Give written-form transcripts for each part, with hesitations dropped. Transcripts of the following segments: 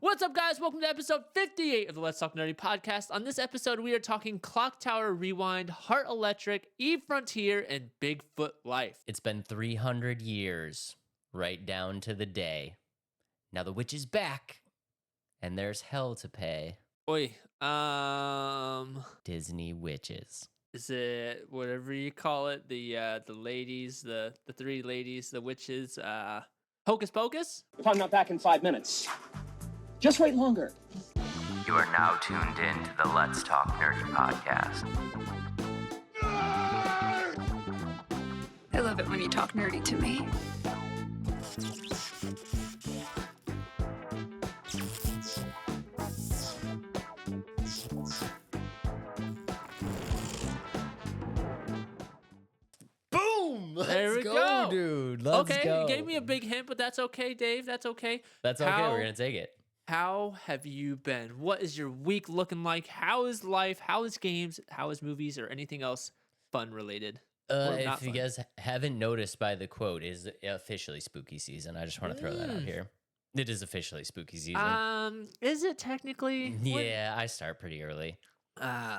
What's up, guys? Welcome to episode 58 of the Let's Talk Nerdy podcast. On this episode, we are talking Clock Tower Rewind, Heart Electric, Eve Frontier, and Bigfoot Life. It's been 300 years, right down to the day. Now the witch is back, and there's hell to pay. Oi, Disney witches. is it whatever you call it? The ladies, the three ladies, the witches, Hocus Pocus? If I'm not back in 5 minutes, just wait longer. You are now tuned in to the Let's Talk Nerdy podcast. I love it when you talk nerdy to me. Boom! There we Let's go. Dude. Let's okay, go. you gave me a big hint, but that's okay, Dave. That's okay. That's okay. We're going to take it. How have you been? What is your week looking like? How is life? How is games? How is movies or anything else fun related? If you guys haven't noticed by the quote, is officially spooky season. I just want to throw that out here. It is officially spooky season. Is it technically? Yeah, I start pretty early.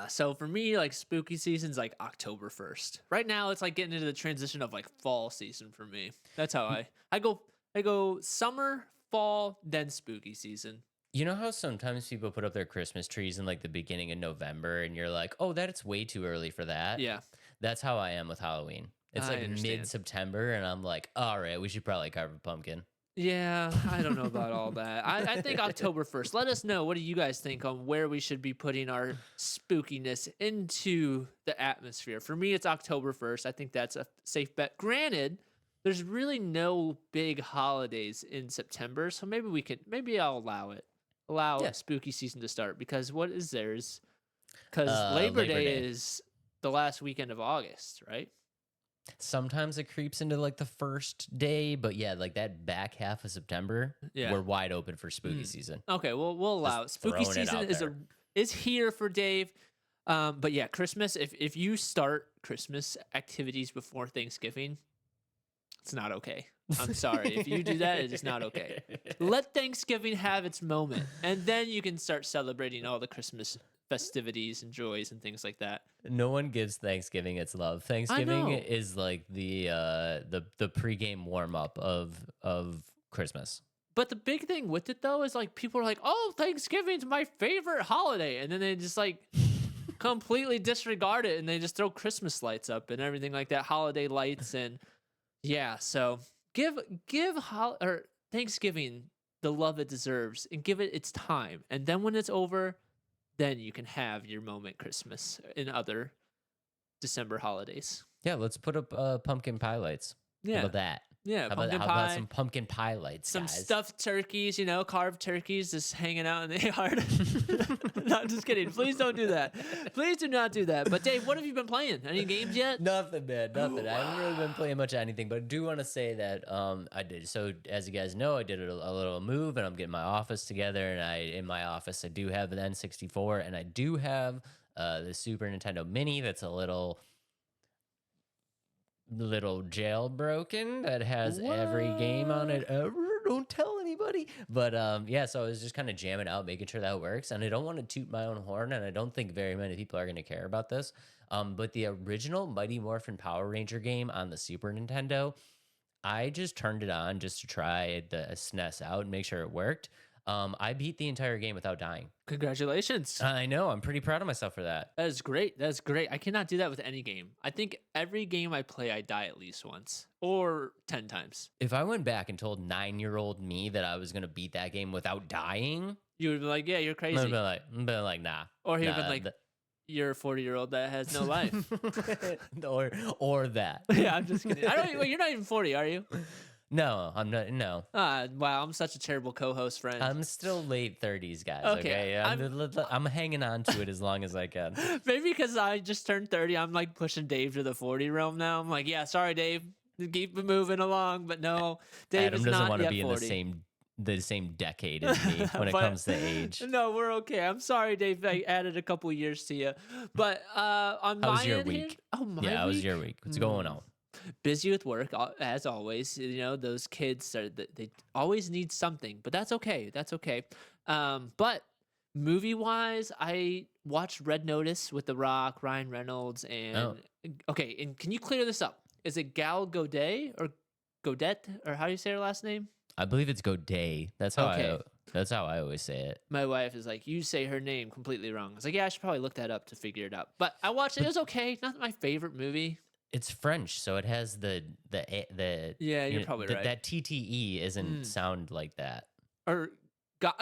So for me, like spooky season's like October 1st. Right now, it's like getting into the transition of like fall season for me. That's how I go summer, fall, then spooky season. You know how sometimes people put up their Christmas trees in like the beginning of November and you're like, oh, that's way too early for that. Yeah. That's how I am with Halloween. It's I like understand. mid-September and I'm like, all right, we should probably carve a pumpkin. Yeah, I don't know about all that. I think October 1st. Let us know. What do you guys think on where we should be putting our spookiness into the atmosphere? For me, it's October 1st. I think that's a safe bet. Granted, there's really no big holidays in September, so maybe I'll allow it. Spooky season to start, because what is theirs? Because Labor Day is the last weekend of August, right? Sometimes it creeps into like the first day, but yeah, like that back half of September, Yeah. we're wide open for spooky season. Okay, well, we'll allow it. Just Spooky throwing it season out is here for Dave. But yeah, Christmas. If you start Christmas activities before Thanksgiving, it's not okay. I'm sorry. If you do that, it is not okay. Let Thanksgiving have its moment, and then you can start celebrating all the Christmas festivities and joys and things like that. No one gives Thanksgiving its love. Thanksgiving is like the pregame warm up of Christmas. But the big thing with it though is like people are like, "Oh, Thanksgiving's my favorite holiday," and then they just like completely disregard it and they just throw Christmas lights up and everything like that, holiday lights, and yeah. So give Thanksgiving the love it deserves and give it its time, and then when it's over, then you can have your moment Christmas and other December holidays. Yeah, let's put up pumpkin pie lights. Yeah. How about that? Yeah, How pumpkin about pie. some pumpkin pie lights, Some guys? stuffed turkeys, carved turkeys just hanging out in the yard. No, I'm just kidding. Please don't do that. Please do not do that. But Dave, what have you been playing? Any games yet? Nothing, man. Nothing. I haven't really been playing much of anything, but I do want to say that I did. So as you guys know, I did a little move, and I'm getting my office together. And in my office, I do have an N64, and I do have the Super Nintendo Mini. That's a little jailbroken that has every game on it ever. Don't tell anybody. But yeah, so I was just kind of jamming out, making sure that works. And I don't want to toot my own horn, and I don't think very many people are going to care about this. But the original Mighty Morphin Power Ranger game on the Super Nintendo, I just turned it on just to try the SNES out and make sure it worked. I beat the entire game without dying. Congratulations. I know. I'm pretty proud of myself for that. That is great. That's great. I cannot do that with any game. I think every game I play, I die at least once or 10 times. If I went back and told 9-year-old me that I was going to beat that game without dying, You would be like, yeah, you're crazy. I'd be like, nah. Or he would nah, have been like, you're a 40-year-old that has no life. or that. Yeah, I'm just kidding. You're not even 40, are you? No, I'm not. No. Wow, I'm such a terrible co-host friend. I'm still late 30s, guys. Okay, Okay. I'm hanging on to it as long as I can. Maybe because I just turned 30, I'm like pushing Dave to the 40 realm now. I'm like, yeah, sorry, Dave. Keep moving along. But no, Dave Adam is doesn't not want to yet be 40. in the same decade as me when it But- comes to age. No, we're okay. I'm sorry, Dave. I added a couple years to you. But on How my was your end here- week? oh, my Yeah, how week? was your week? What's going on? Busy with work as always. You know, those kids they always need something, but that's okay. That's okay. But movie wise, I watched Red Notice with The Rock, Ryan Reynolds, Oh, and okay. And can you clear this up? Is it Gal Godet or Godet or how do you say her last name? I believe it's Goday. Okay. That's how I always say it. My wife is like, you say her name completely wrong. I was like, yeah, I should probably look that up to figure it out. But I watched it. It was okay. Not my favorite movie. It's French, so it has the Yeah, you're probably right. that TTE isn't sound like that. Or got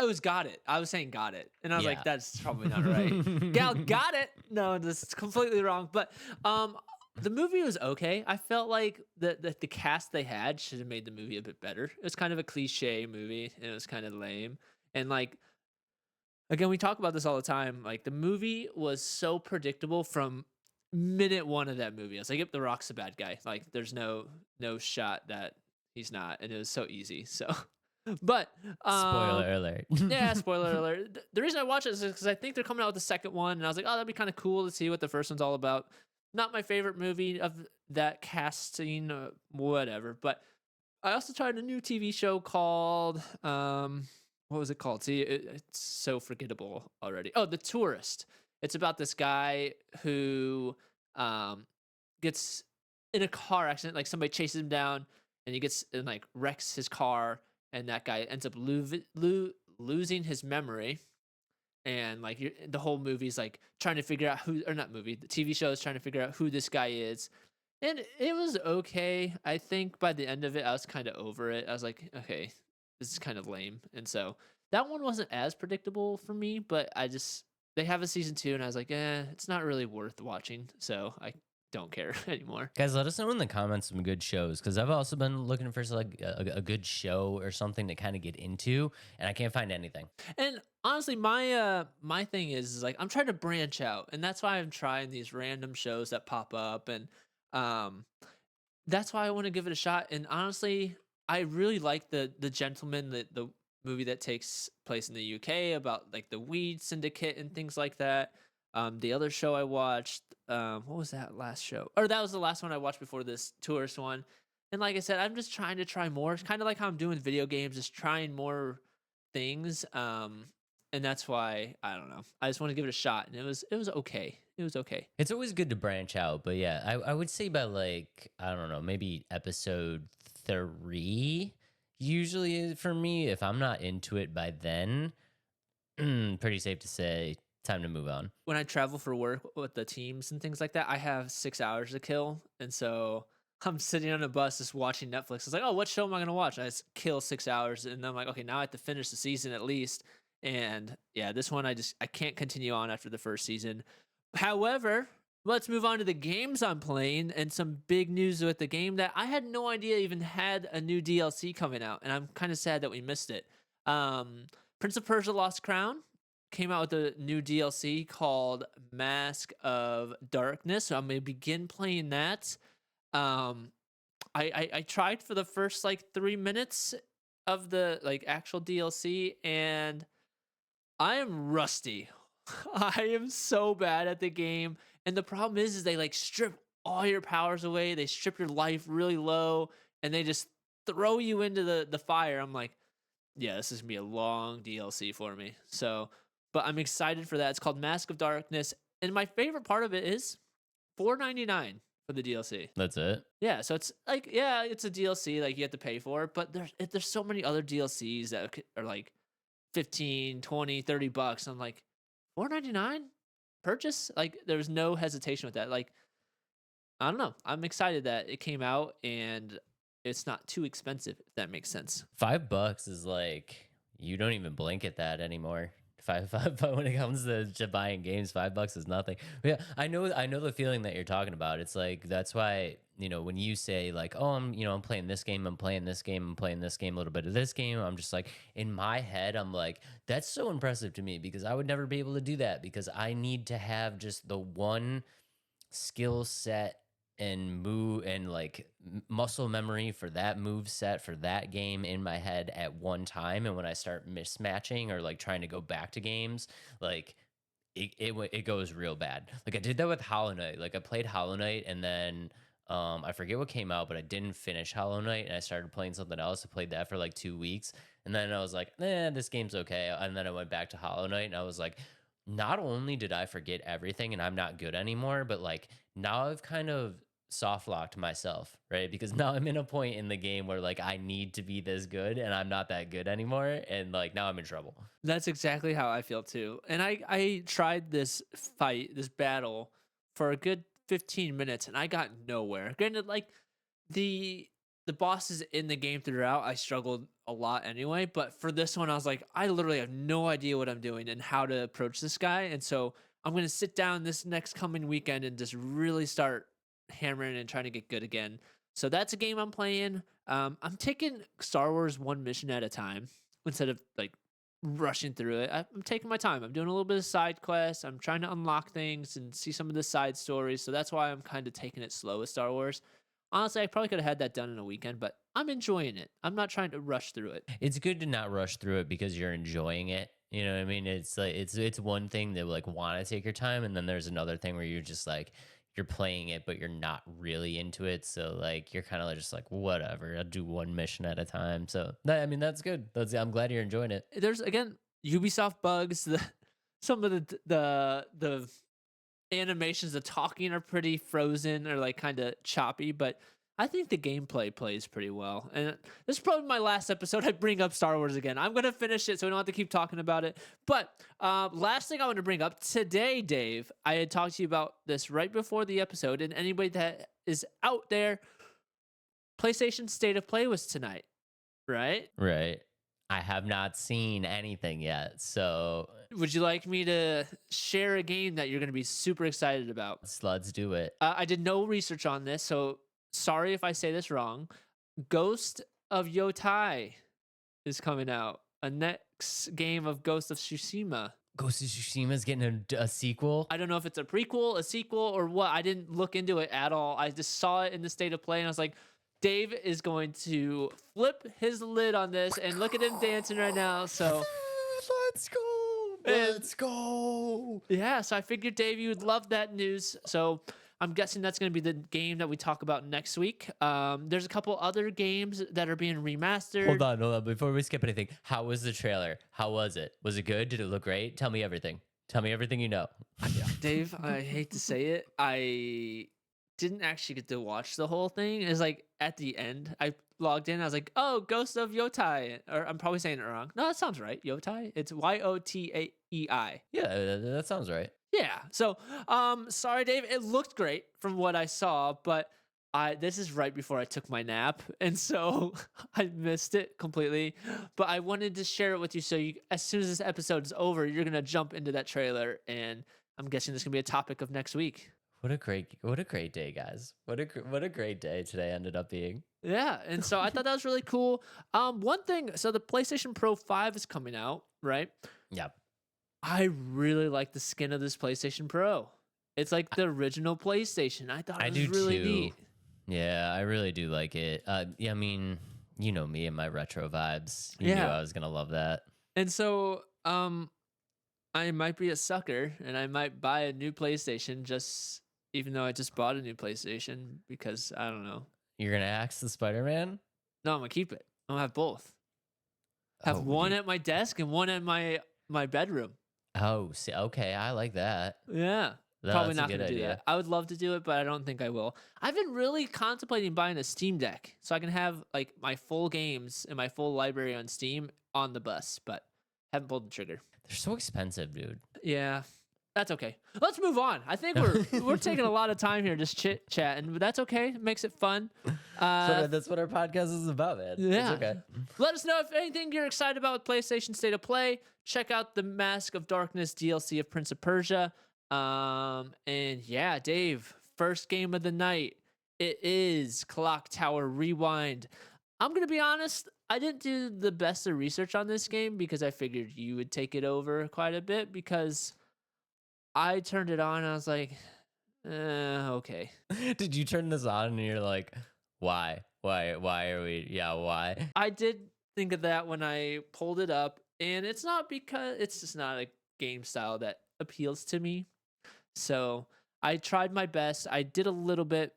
it. I was saying got it. And I was Yeah. like, that's probably not right. Gal got it. No, this is completely wrong. But the movie was okay. I felt like the cast they had should have made the movie a bit better. It was kind of a cliche movie and it was kind of lame. And like again, we talk about this all the time. Like the movie was so predictable from minute one of that movie. I was like, yep, The Rock's a bad guy. Like there's no shot that he's not. And it was so easy. So but Spoiler alert. yeah, spoiler alert. The reason I watch it is because I think they're coming out with the second one, and I was like, oh, that'd be kind of cool to see what the first one's all about. Not my favorite movie of that casting, whatever. But I also tried a new TV show called what was it called? See, it's so forgettable already. Oh, The Tourist. It's about this guy who gets in a car accident. Like somebody chases him down, and he gets and like wrecks his car, and that guy ends up losing his memory. And like the whole movie's like trying to figure out who, or not movie, the TV show is trying to figure out who this guy is. And it was okay. I think by the end of it, I was kind of over it. I was like, okay, this is kind of lame. And so that one wasn't as predictable for me, but they have a season 2, and I was like, it's not really worth watching. So I don't care anymore. Guys, let us know in the comments some good shows, because I've also been looking for like a good show or something to kind of get into, and I can't find anything. And honestly, my thing is like I'm trying to branch out, and that's why I'm trying these random shows that pop up, and that's why I want to give it a shot. And honestly, I really like the Gentleman, the movie that takes place in the UK about like the weed syndicate and things like that. The other show I watched, what was that last show? Or that was the last one I watched before this tourist one. And like I said, I'm just trying to try more. It's kind of like how I'm doing video games, just trying more things. And that's why I don't know. I just want to give it a shot, and it was okay. It was okay. It's always good to branch out, but yeah, I would say by like, I don't know, maybe episode 3 usually for me. If I'm not into it by then, pretty safe to say time to move on. When I travel for work with the teams and things like that, I have 6 hours to kill, and so I'm sitting on a bus just watching Netflix. It's like, oh, what show am I gonna watch? I just kill 6 hours, and I'm like, okay, now I have to finish the season at least. And yeah, this one I can't continue on after the first season. However, let's move on to the games I'm playing, and some big news with the game that I had no idea even had a new DLC coming out, and I'm kind of sad that we missed it. Prince of Persia: Lost Crown came out with a new DLC called Mask of Darkness, so I'm gonna begin playing that. I tried for the first like 3 minutes of the like actual DLC, and I am rusty. I am so bad at the game. And the problem is they like strip all your powers away. They strip your life really low, and they just throw you into the fire. I'm like, yeah, this is gonna be a long DLC for me. So, but I'm excited for that. It's called Mask of Darkness. And my favorite part of it is $4.99 for the DLC. That's it. Yeah, so it's like, yeah, it's a DLC, like you have to pay for it, but there's so many other DLCs that are like 15, 20, 30 bucks. I'm like, $4.99 purchase? Like there's no hesitation with that. Like, I don't know. I'm excited that it came out and it's not too expensive, if that makes sense. $5 is like, you don't even blink at that anymore. Five when it comes to buying games, $5 is nothing. But yeah, I know the feeling that you're talking about. It's like, that's why, when you say like, oh, I'm playing this game, I'm playing this game, I'm playing this game, a little bit of this game, I'm just like, in my head, I'm like, that's so impressive to me, because I would never be able to do that, because I need to have just the one skill set and move and like muscle memory for that move set for that game in my head at one time. And when I start mismatching or like trying to go back to games, like it goes real bad. Like I did that with Hollow Knight. Like I played Hollow Knight, and then I forget what came out, but I didn't finish Hollow Knight, and I started playing something else. I played that for like 2 weeks, and then I was like, this game's okay. And then I went back to Hollow Knight, and I was like, not only did I forget everything and I'm not good anymore, but like now I've kind of soft locked myself, right? Because now I'm in a point in the game where like I need to be this good and I'm not that good anymore. And like now I'm in trouble. That's exactly how I feel too. And I tried this battle for a good 15 minutes and I got nowhere. Granted, like the bosses in the game throughout, I struggled a lot anyway. But for this one, I was like, I literally have no idea what I'm doing and how to approach this guy. And so I'm gonna sit down this next coming weekend and just really start hammering and trying to get good again. So that's a game I'm playing. I'm taking Star Wars one mission at a time instead of like rushing through it. I'm taking my time. I'm doing a little bit of side quests. I'm trying to unlock things and see some of the side stories. So that's why I'm kind of taking it slow with Star Wars. Honestly, I probably could have had that done in a weekend, but I'm enjoying it. I'm not trying to rush through it. It's good to not rush through it because you're enjoying it. You know what I mean? It's like it's one thing that like want to take your time, and then there's another thing where you're just like you're playing it, but you're not really into it. So like you're kind of just like whatever. I'll do one mission at a time. So I mean that's good. I'm glad you're enjoying it. There's again Ubisoft bugs. Some of the animations, the talking are pretty frozen or like kind of choppy, but I think the gameplay plays pretty well. And this is probably my last episode I bring up Star Wars again. I'm going to finish it so we don't have to keep talking about it. But last thing I want to bring up today, Dave, I had talked to you about this right before the episode, and anybody that is out there, PlayStation State of Play was tonight, right? Right. I have not seen anything yet. So would you like me to share a game that you're going to be super excited about? let's do it. I did no research on this, so sorry if I say this wrong. Ghost of Yotai is coming out. A next game of Ghost of Tsushima. Ghost of Tsushima is getting a sequel. I don't know if it's a prequel, a sequel, or what. I didn't look into it at all. I just saw it in the State of Play, and I was like, Dave is going to flip his lid on this, and look at him dancing right now. So let's go. Let's go. Yeah, so I figured, Dave, you would love that news. So I'm guessing that's going to be the game that we talk about next week. There's a couple other games that are being remastered. Hold on. Before we skip anything, how was the trailer? How was it? Was it good? Did it look great? Tell me everything. Tell me everything you know. Dave, I hate to say it. I didn't actually get to watch the whole thing. It's like at the end, I logged in. I was like, oh, Ghost of Yotai. Or I'm probably saying it wrong. No, that sounds right. Yotai. It's Yotaei. Yeah, that sounds right. Yeah. So, sorry, Dave. It looked great from what I saw, but this is right before I took my nap, and so I missed it completely. But I wanted to share it with you, so as soon as this episode is over, you're gonna jump into that trailer, and I'm guessing this is gonna be a topic of next week. What a great day, guys. What a great day today ended up being. Yeah, and so I thought that was really cool. One thing, so the PlayStation Pro 5 is coming out, right? Yep. I really like the skin of this PlayStation Pro. It's like the original PlayStation. I thought it was really neat. Yeah, I really do like it. Yeah, I mean, you know me and my retro vibes. You knew I was gonna love that. And so, I might be a sucker, and I might buy a new PlayStation even though I just bought a new PlayStation because I don't know. You're gonna axe the Spider-Man? No, I'm gonna keep it. I'm gonna have both. Have one at my desk and one at my bedroom. Oh, see, okay, I like that. Yeah. Probably not going to do idea. that. I would love to do it, but I don't think I will. I've been really contemplating buying a Steam Deck so I can have like my full games and my full library on Steam on the bus, but haven't pulled the trigger. They're so expensive, dude. Yeah, that's okay. Let's move on. I think we're taking a lot of time here just chit-chatting, but that's okay. It makes it fun. That's what our podcast is about, man. Yeah. It's okay. Let us know if anything you're excited about with PlayStation State of Play. Check out the Mask of Darkness DLC of Prince of Persia. And yeah, Dave, first game of the night. It is Clock Tower Rewind. I'm going to be honest, I didn't do the best of research on this game because I figured you would take it over quite a bit because I turned it on and I was like, okay. Did you turn this on and you're like, why? Why are we? Yeah, why? I did think of that when I pulled it up, and it's just not a game style that appeals to me. So I tried my best. I did a little bit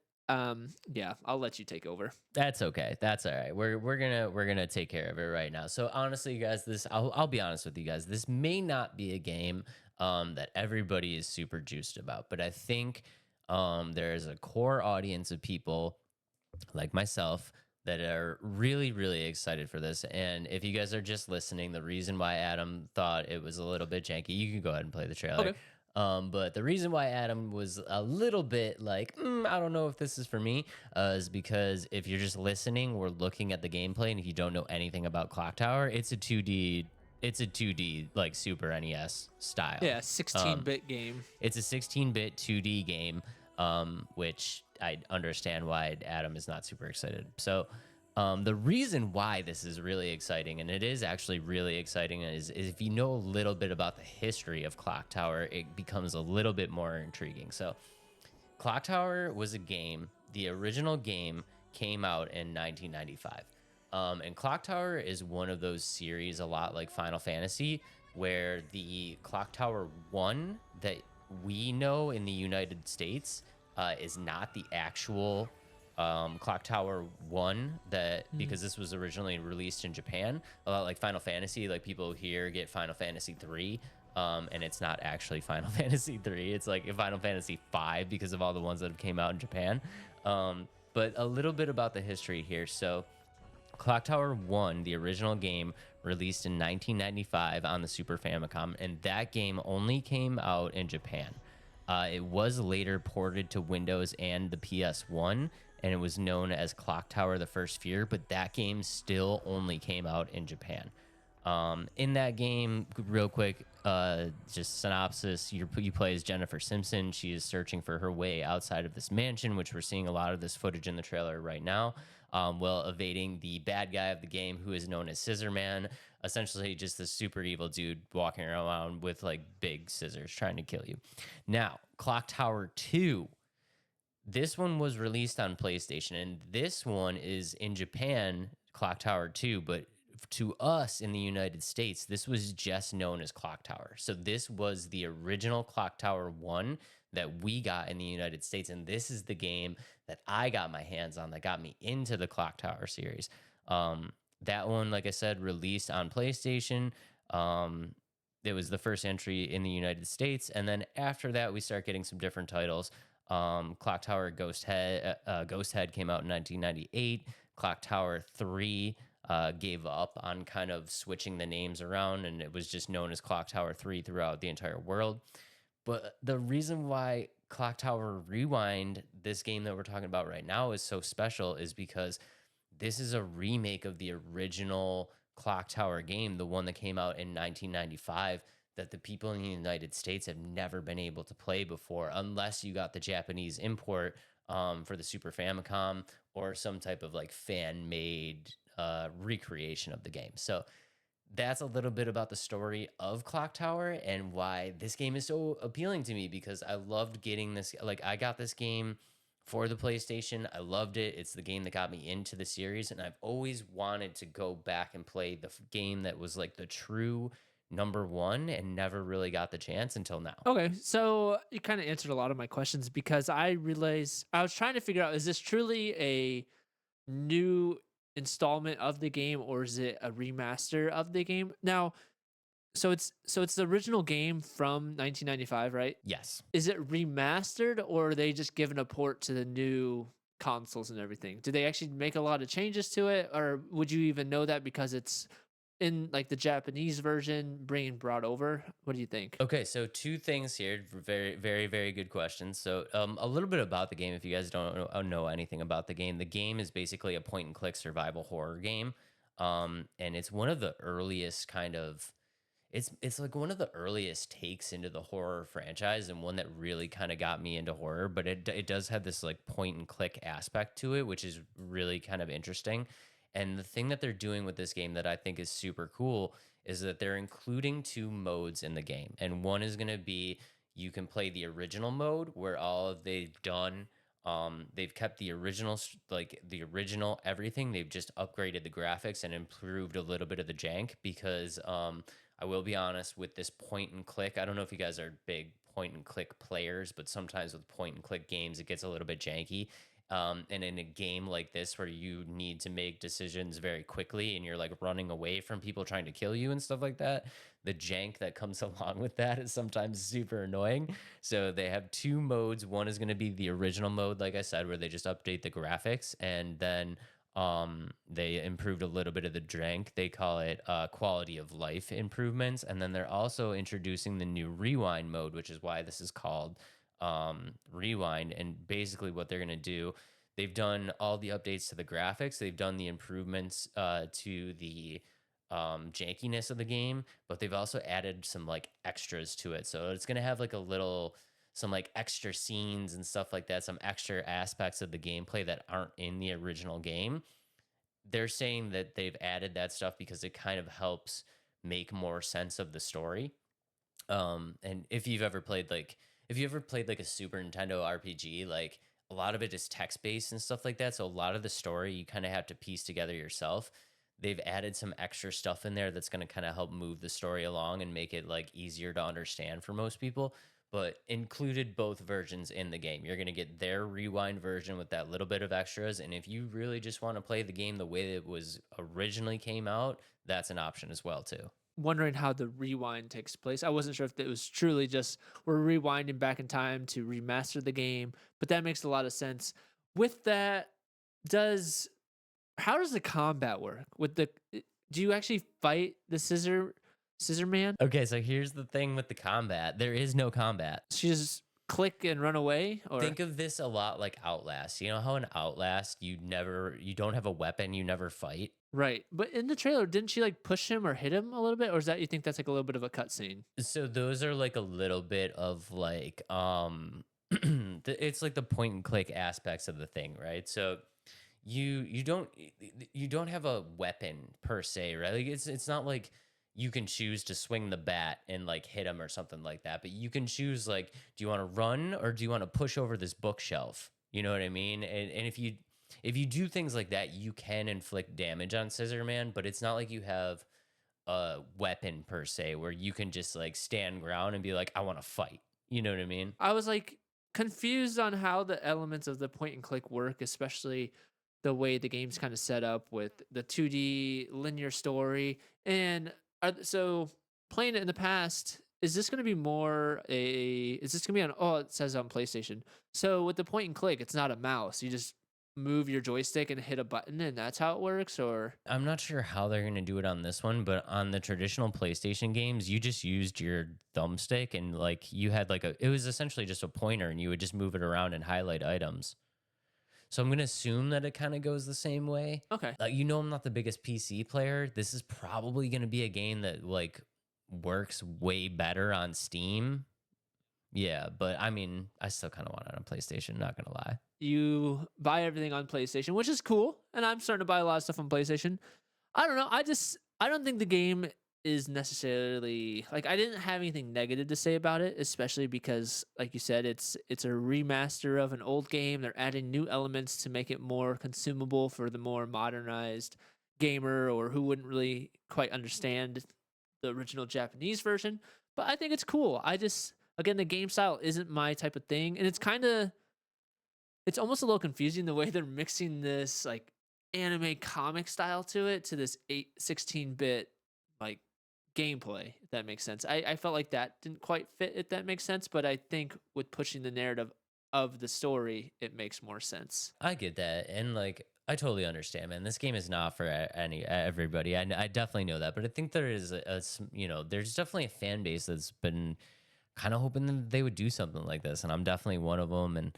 Yeah, I'll let you take over. That's okay. That's all right. We're gonna take care of it right now. So honestly, guys, I'll be honest with you guys. This may not be a game that everybody is super juiced about, but I think there is a core audience of people like myself that are really really excited for this. And if you guys are just listening, the reason why Adam thought it was a little bit janky, you can go ahead and play the trailer. Okay. But the reason why Adam was a little bit like, I don't know if this is for me, is because if you're just listening or looking at the gameplay, and if you don't know anything about Clock Tower, it's a 2D, like Super NES style. Yeah, 16-bit game. It's a 16-bit 2D game, which I understand why Adam is not super excited. So the reason why this is really exciting, and it is actually really exciting, is if you know a little bit about the history of Clock Tower, it becomes a little bit more intriguing. So Clock Tower was a game. The original game came out in 1995. And Clock Tower is one of those series, a lot like Final Fantasy, where the Clock Tower 1 that we know in the United States is not the actual Clock Tower 1 that, because this was originally released in Japan, a lot like Final Fantasy. Like people here get Final Fantasy 3, and it's not actually Final Fantasy 3. It's like Final Fantasy 5 because of all the ones that have came out in Japan. But a little bit about the history here. So Clock Tower 1, the original game, released in 1995 on the Super Famicom, and that game only came out in Japan. It was later ported to Windows and the PS1, and it was known as Clock Tower: The First Fear, but that game still only came out in Japan. In that game, real quick, just synopsis, you play as Jennifer Simpson. She is searching for her way outside of this mansion, which we're seeing a lot of this footage in the trailer right now, while evading the bad guy of the game, who is known as Scissorman, essentially just this super evil dude walking around with like big scissors trying to kill you. Now, Clock Tower 2, this one was released on PlayStation, and this one is in Japan, Clock Tower 2, but to us in the United States, this was just known as Clock Tower. So this was the original Clock Tower 1 that we got in the United States, and this is the game that I got my hands on that got me into the Clock Tower series. That one, like I said, released on PlayStation. It was the first entry in the United States, and then after that, we start getting some different titles. Clock Tower Ghost Head came out in 1998. Clock Tower 3 gave up on kind of switching the names around, and it was just known as Clock Tower 3 throughout the entire world. But the reason why Clock Tower Rewind, this game that we're talking about right now, is so special is because this is a remake of the original Clock Tower game, the one that came out in 1995, that the people in the United States have never been able to play before, unless you got the Japanese import for the Super Famicom or some type of like fan-made recreation of the game. So that's a little bit about the story of Clock Tower and why this game is so appealing to me, because I loved getting this. Like, I got this game for the PlayStation. I loved it. It's the game that got me into the series, and I've always wanted to go back and play the game that was like the true number one, and never really got the chance until now. Okay, so you kind of answered a lot of my questions, because I realized I was trying to figure out, is this truly a new installment of the game, or is it a remaster of the game? Now, so it's the original game from 1995, right? Yes. Is it remastered, or are they just giving a port to the new consoles and everything? Did they actually make a lot of changes to it, or would you even know that because it's in like the Japanese version being brought over? What do you think? Okay, so two things here. Very, very, very good questions. So a little bit about the game, if you guys don't know anything about the game. The game is basically a point-and-click survival horror game. And it's one of the earliest kind of... It's like one of the earliest takes into the horror franchise, and one that really kind of got me into horror. But it does have this like point-and-click aspect to it, which is really kind of interesting. And the thing that they're doing with this game that I think is super cool is that they're including two modes in the game. And one is going to be, you can play the original mode, where all of they've done, they've kept the original, like the original everything. They've just upgraded the graphics and improved a little bit of the jank, because I will be honest with this point and click. I don't know if you guys are big point and click players, but sometimes with point and click games, it gets a little bit janky. And in a game like this where you need to make decisions very quickly and you're like running away from people trying to kill you and stuff like that, the jank that comes along with that is sometimes super annoying. So they have two modes. One is going to be the original mode, like I said, where they just update the graphics, and then they improved a little bit of the jank. They call it quality of life improvements. And then they're also introducing the new rewind mode, which is why this is called rewind. And basically what they're going to do, they've done all the updates to the graphics, they've done the improvements to the jankiness of the game, but they've also added some like extras to it. So it's going to have like a little, some like extra scenes and stuff like that, some extra aspects of the gameplay that aren't in the original game. They're saying that they've added that stuff because it kind of helps make more sense of the story. And if you ever played like a Super Nintendo RPG, like a lot of it is text based and stuff like that, so a lot of the story you kind of have to piece together yourself. They've added some extra stuff in there that's going to kind of help move the story along and make it like easier to understand for most people, but included both versions in the game. You're going to get their rewind version with that little bit of extras, and if you really just want to play the game the way it was originally came out, that's an option as well too. Wondering how the rewind takes place. I wasn't sure if it was truly just we're rewinding back in time to remaster the game, but that makes a lot of sense. With that, does how does the combat work? With the do you actually fight the scissor man? Okay, so here's the thing with the combat. There is no combat. She just click and run away, or Think of this a lot like Outlast. You know how in Outlast you don't have a weapon, you never fight? right? But in the trailer, didn't she like push him or hit him a little bit, or is that you think that's like a little bit of a cutscene? So those are like a little bit of like it's like the point and click aspects of the thing, right? So you don't have a weapon per se, right? Like it's not like you can choose to swing the bat and like hit him or something like that, but you can choose like, do you want to run or do you want to push over this bookshelf? You know what I mean? And if you do things like that, you can inflict damage on Scissorman, but it's not like you have a weapon per se where you can just like stand ground and be like, I want to fight. You know what I mean? I was like confused on how the elements of the point and click work, especially the way the game's kind of set up with the 2D linear story. And so playing it in the past, is this going to be is this going to be on, oh, it says on PlayStation. So with the point and click, it's not a mouse. You just move your joystick and hit a button and that's how it works, or I'm not sure how they're going to do it on this one, but on the traditional PlayStation games, you just used your thumbstick and like you had like it was essentially just a pointer and you would just move it around and highlight items. So I'm going to assume that it kind of goes the same way. okay. You know, I'm not the biggest PC player. This is probably going to be a game that like works way better on Steam. Yeah, but I mean, I still kind of want it on PlayStation, not going to lie. You buy everything on PlayStation, which is cool, and I'm starting to buy a lot of stuff on PlayStation. I don't know. I don't think the game is necessarily like I didn't have anything negative to say about it, especially because like you said, it's a remaster of an old game. They're adding new elements to make it more consumable for the more modernized gamer or who wouldn't really quite understand the original Japanese version. But I think it's cool. Again, the game style isn't my type of thing, and it's almost a little confusing the way they're mixing this like anime comic style to it to this 16-bit like gameplay, if that makes sense. I felt like that didn't quite fit, if that makes sense, but I think with pushing the narrative of the story, it makes more sense. I get that. And like, I totally understand, man. This game is not for everybody. I definitely know that. But I think there is there's definitely a fan base that's been kind of hoping that they would do something like this. And I'm definitely one of them. And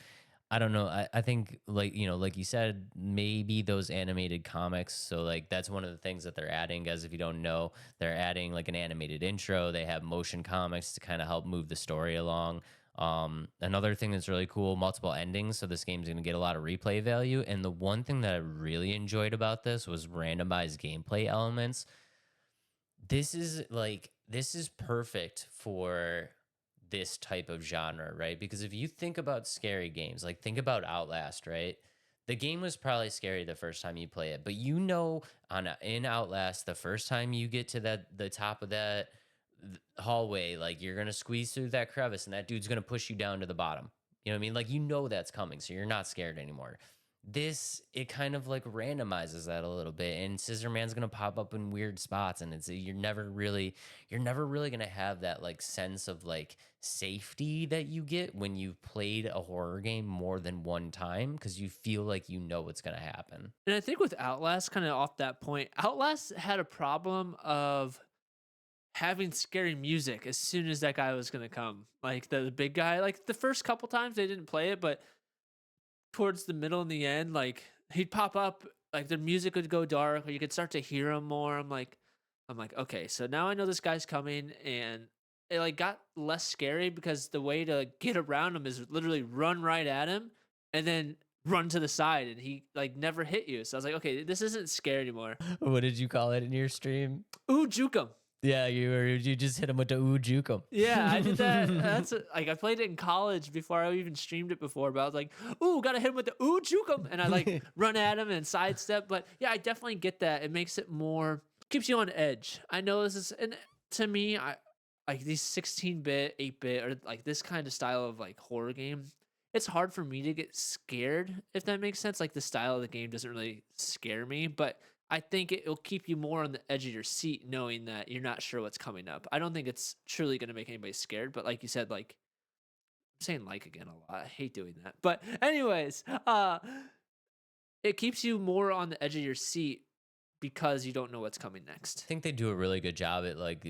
I don't know. I think like, like you said, maybe those animated comics. So like that's one of the things that they're adding, guys. If you don't know, they're adding like an animated intro. They have motion comics to kind of help move the story along. Another thing that's really cool, multiple endings. So this game's going to get a lot of replay value. And the one thing that I really enjoyed about this was randomized gameplay elements. This is perfect for this type of genre, right? Because if you think about scary games, like think about Outlast, right? The game was probably scary the first time you play it, but in Outlast, the first time you get to the top of that hallway, like you're gonna squeeze through that crevice, and that dude's gonna push you down to the bottom. You know what I mean? Like that's coming, so you're not scared anymore. This, it kind of like randomizes that a little bit, and Scissorman's gonna pop up in weird spots, and it's you're never really gonna have that like sense of like safety that you get when you've played a horror game more than one time, because you feel like you know what's gonna happen. And I think with Outlast, kind of off that point, Outlast had a problem of having scary music as soon as that guy was gonna come. Like the big guy, like the first couple times they didn't play it, but towards the middle and the end, like he'd pop up, like the music would go dark, or you could start to hear him more. I'm like, okay, so now I know this guy's coming, and it like got less scary because the way to get around him is literally run right at him and then run to the side, and he like never hit you. So I was like, okay, this isn't scary anymore. What did you call it in your stream? Ooh, juke him. Yeah, you just hit him with the ooh juke 'em. Yeah, I did that. Like I played it in college before I even streamed it before. But I was like, "Ooh, gotta hit him with the ooh juke him," and I like run at him and sidestep. But yeah, I definitely get that. It makes it more keeps you on edge. I know this is, and to me, I like these 16-bit, 8-bit, or like this kind of style of like horror game. It's hard for me to get scared, if that makes sense. Like the style of the game doesn't really scare me, but I think it'll keep you more on the edge of your seat knowing that you're not sure what's coming up. I don't think it's truly going to make anybody scared, but like you said, like I'm saying like again a lot. I hate doing that. But anyways, it keeps you more on the edge of your seat because you don't know what's coming next. I think they do a really good job at like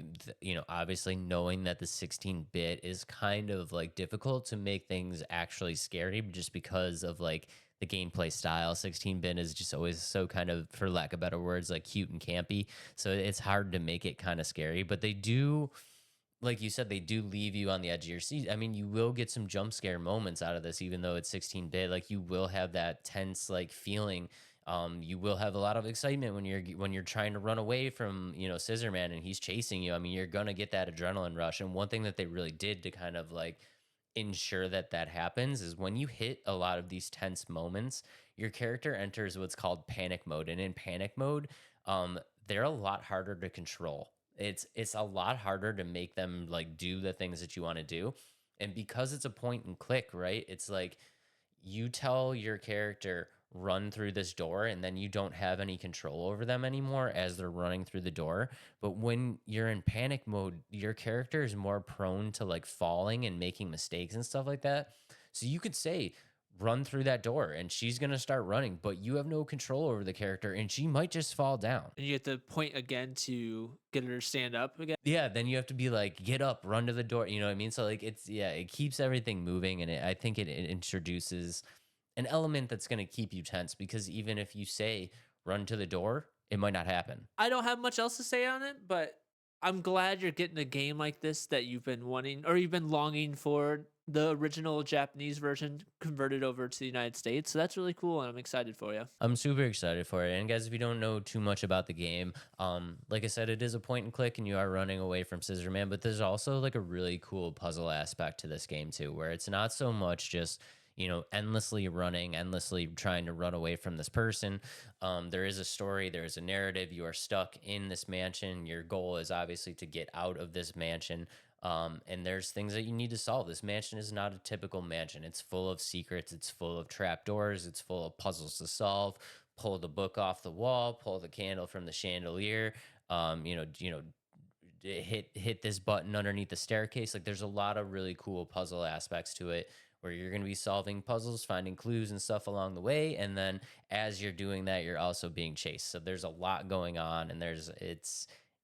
obviously knowing that the 16-bit is kind of like difficult to make things actually scary, just because of like the gameplay style. 16-bit is just always so kind of, for lack of better words, like cute and campy, so it's hard to make it kind of scary. But they do, like you said, they do leave you on the edge of your seat. I mean, you will get some jump scare moments out of this, even though it's 16-bit. Like you will have that tense like feeling. You will have a lot of excitement when you're trying to run away from Scissorman and he's chasing you. I mean, you're gonna get that adrenaline rush. And one thing that they really did to kind of like ensure that that happens is when you hit a lot of these tense moments, your character enters what's called panic mode. And in panic mode, they're a lot harder to control. It's a lot harder to make them like do the things that you want to do. And because it's a point and click, right? It's like you tell your character run through this door, and then you don't have any control over them anymore as they're running through the door. But when you're in panic mode, your character is more prone to like falling and making mistakes and stuff like that. So you could say run through that door and she's going to start running, but you have no control over the character and she might just fall down. And you have to point again to get her to stand up again. Yeah, then you have to be like, get up, run to the door. You know what I mean? So like it keeps everything moving, and I think it introduces an element that's going to keep you tense, because even if you say run to the door, it might not happen. I don't have much else to say on it, but I'm glad you're getting a game like this that you've been wanting, or you've been longing for, the original Japanese version converted over to the United States. So that's really cool, and I'm excited for you. I'm super excited for it. And guys, if you don't know too much about the game, like I said, it is a point and click and you are running away from Scissorman, but there's also like a really cool puzzle aspect to this game too, where it's not so much just endlessly running, endlessly trying to run away from this person. There is a story, there is a narrative. You are stuck in this mansion. Your goal is obviously to get out of this mansion. And there's things that you need to solve. This mansion is not a typical mansion. It's full of secrets. It's full of trapdoors. It's full of puzzles to solve. Pull the book off the wall. Pull the candle from the chandelier. Hit this button underneath the staircase. Like there's a lot of really cool puzzle aspects to it, where you're going to be solving puzzles, finding clues and stuff along the way. And then as you're doing that, you're also being chased. So there's a lot going on, and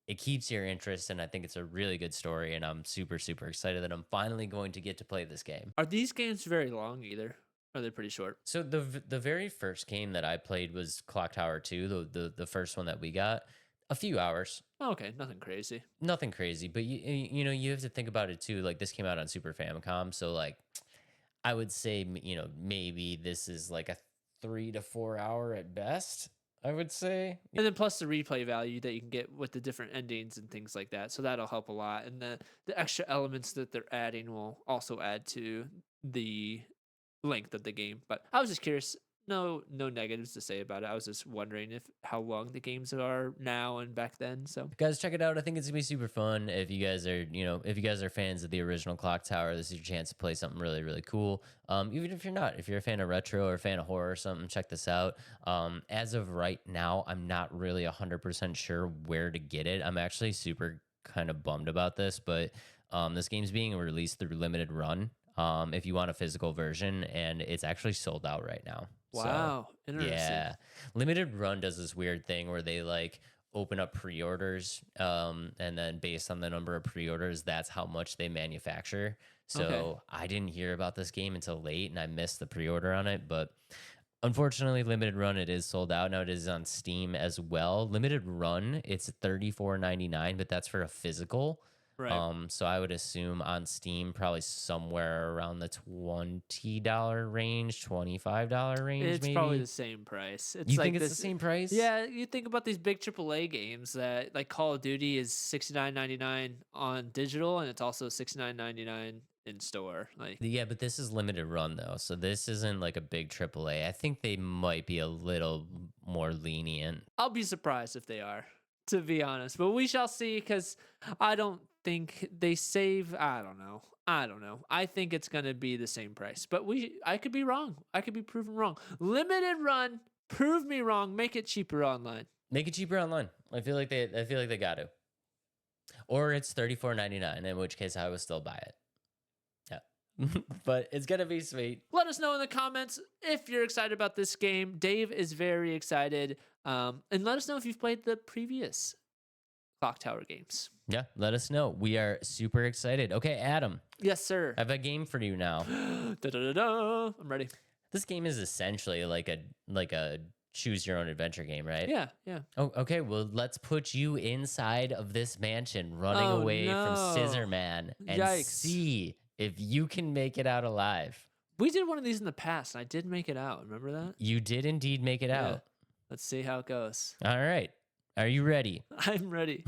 it keeps your interest. And I think it's a really good story. And I'm super, super excited that I'm finally going to get to play this game. Are these games very long either? Or are they pretty short? So the very first game that I played was Clock Tower 2, the first one that we got. A few hours. Oh, okay, nothing crazy. Nothing crazy, but you have to think about it too. Like this came out on Super Famicom, so like I would say, maybe this is like a 3 to 4 hour at best, I would say. And then plus the replay value that you can get with the different endings and things like that. So that'll help a lot. And the extra elements that they're adding will also add to the length of the game. But I was just curious, no negatives to say about it. I was just wondering if how long the games are now and back then. So Guys, check it out. I think it's gonna be super fun. If you guys are, if you guys are fans of the original Clock Tower, this is your chance to play something really, really cool. Even if you're not, if you're a fan of retro or a fan of horror or something, check this out. As of right now, I'm not really 100% sure where to get it. I'm actually super kind of bummed about this, but this game's being released through limited run. If you want a physical version, and it's actually sold out right now. wow, So, interesting. yeah, limited run does this weird thing where they like open up pre-orders, and then based on the number of pre-orders, that's how much they manufacture. So Okay. I didn't hear about this game until late, and I missed the pre-order on it. But unfortunately, limited run, it is sold out now. It is on Steam as well. Limited run, it's $34.99, but that's for a physical. Right. So I would assume on Steam probably somewhere around the $20 range, $25 range, It's maybe. probably the same price. It's You like think it's this, the same price? Yeah, you think about these big AAA games that like Call of Duty is $69.99 on digital, and it's also $69.99 in store. Like, Yeah, but this is limited run though, so this isn't like a big AAA. I think they might be a little more lenient. I'll be surprised if they are, to be honest. But we shall see, because I don't think they save. I don't know. I think it's gonna be the same price. But I could be wrong. I could be proven wrong. Limited run, prove me wrong. Make it cheaper online. Make it cheaper online. I feel like they got to. Or it's $34.99, in which case I would still buy it. Yeah. But it's gonna be sweet. Let us know in the comments if you're excited about this game. Dave is very excited. And let us know if you've played the previous Clock Tower games. Yeah, let us know. We are super excited. Okay, Adam, Yes, sir. I have a game for you now. Da-da-da-da. I'm ready. This game is essentially like a choose your own adventure game, right? Yeah, yeah. Oh, okay. Well, let's put you inside of this mansion, running Oh, away from no. Scissorman, and Yikes. see if you can make it out alive. We did one of these in the past, and I did make it out. Remember that? You did indeed make it Yeah. out. Let's see how it goes. All right. Are you ready? I'm ready.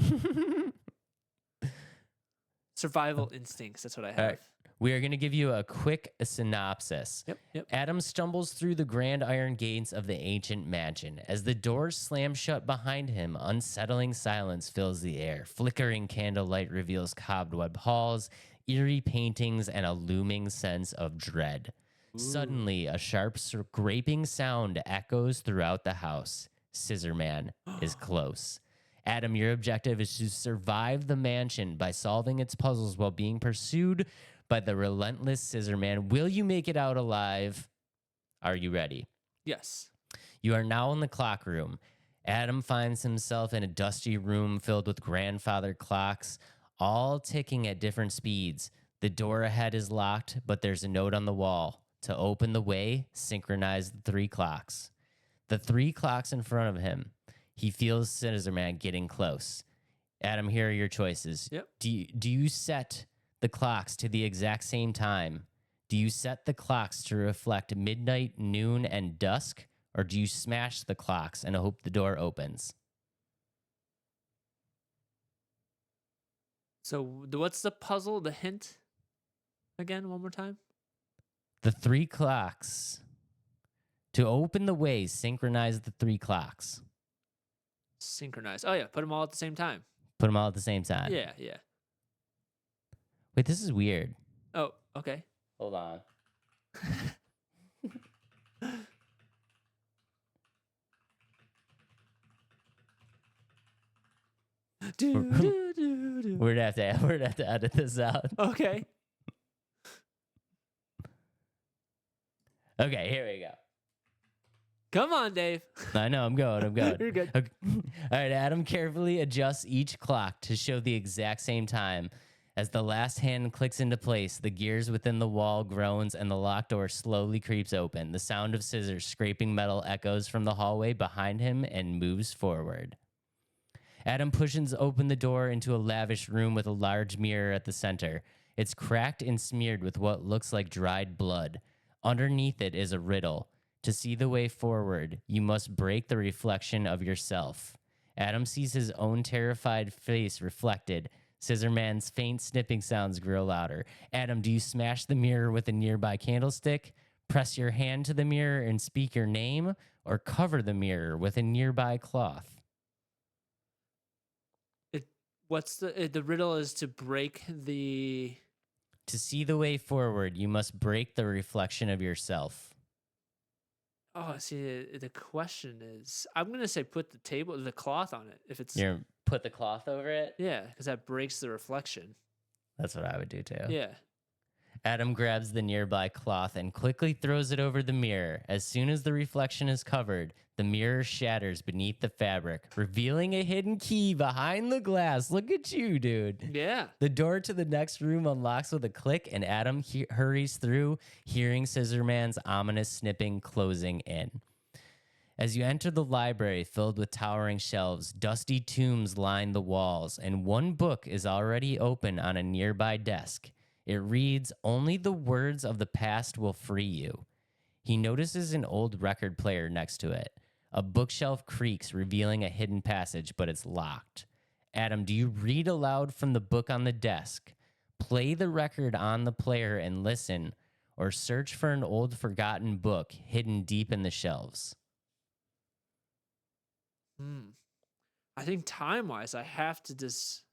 Survival instincts. That's what I have. All right. We are going to give you a quick synopsis. Yep. Adam stumbles through the grand iron gates of the ancient mansion. As the doors slam shut behind him, unsettling silence fills the air. Flickering candlelight reveals cobweb halls, eerie paintings, and a looming sense of dread. Suddenly, a sharp scraping sound echoes throughout the house. Scissorman is close. Adam, your objective is to survive the mansion by solving its puzzles while being pursued by the relentless Scissorman. Will you make it out alive? Are you ready? Yes. You are now in the clock room. Adam finds himself in a dusty room filled with grandfather clocks, all ticking at different speeds. The door ahead is locked, but there's a note on the wall. To open the way, synchronize the 3 clocks. The 3 clocks in front of him. He feels Scissorman getting close. Adam, here are your choices. Yep. Do you set the clocks to the exact same time? Do you set the clocks to reflect midnight, noon, and dusk? Or do you smash the clocks and hope the door opens? So what's the puzzle? The hint? Again, one more time. The 3 clocks. To open the way, synchronize the 3 clocks. Synchronize. Oh yeah, put them all at the same time. Put them all at the same time. Yeah. Wait, this is weird. Oh, okay. Hold on. Do. We're gonna have to edit this out. Okay. Okay, here we go. Come on, Dave. I know, I'm going. You're good. Okay. All right, Adam carefully adjusts each clock to show the exact same time. As the last hand clicks into place, the gears within the wall groans and the locked door slowly creeps open. The sound of scissors scraping metal echoes from the hallway behind him and moves forward. Adam pushes open the door into a lavish room with a large mirror at the center. It's cracked and smeared with what looks like dried blood. Underneath it is a riddle. To see the way forward, you must break the reflection of yourself. Adam sees his own terrified face reflected. Scissorman's faint snipping sounds grow louder. Adam, do you smash the mirror with a nearby candlestick? Press your hand to the mirror and speak your name, or cover the mirror with a nearby cloth. What's the riddle is to break the... To see the way forward, you must break the reflection of yourself. Oh, see, the question is, I'm gonna say put the cloth on it. If it's You put the cloth over it? yeah, because that breaks the reflection. That's what I would do too. Yeah. Adam grabs the nearby cloth and quickly throws it over the mirror. As soon as the reflection is covered, the mirror shatters beneath the fabric, revealing a hidden key behind the glass. Look at you, dude. Yeah. The door to the next room unlocks with a click, and Adam hurries through, hearing Scissorman's ominous snipping closing in. As you enter the library filled with towering shelves, dusty tomes line the walls, and one book is already open on a nearby desk. It reads, "Only the words of the past will free you." He notices an old record player next to it. A bookshelf creaks, revealing a hidden passage, but it's locked. Adam, do you read aloud from the book on the desk, play the record on the player and listen, or search for an old forgotten book hidden deep in the shelves? I think time-wise, I have to just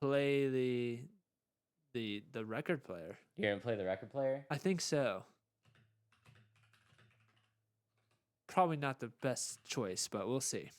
play the record player. You're going to play the record player? I think so. Probably not the best choice, but we'll see.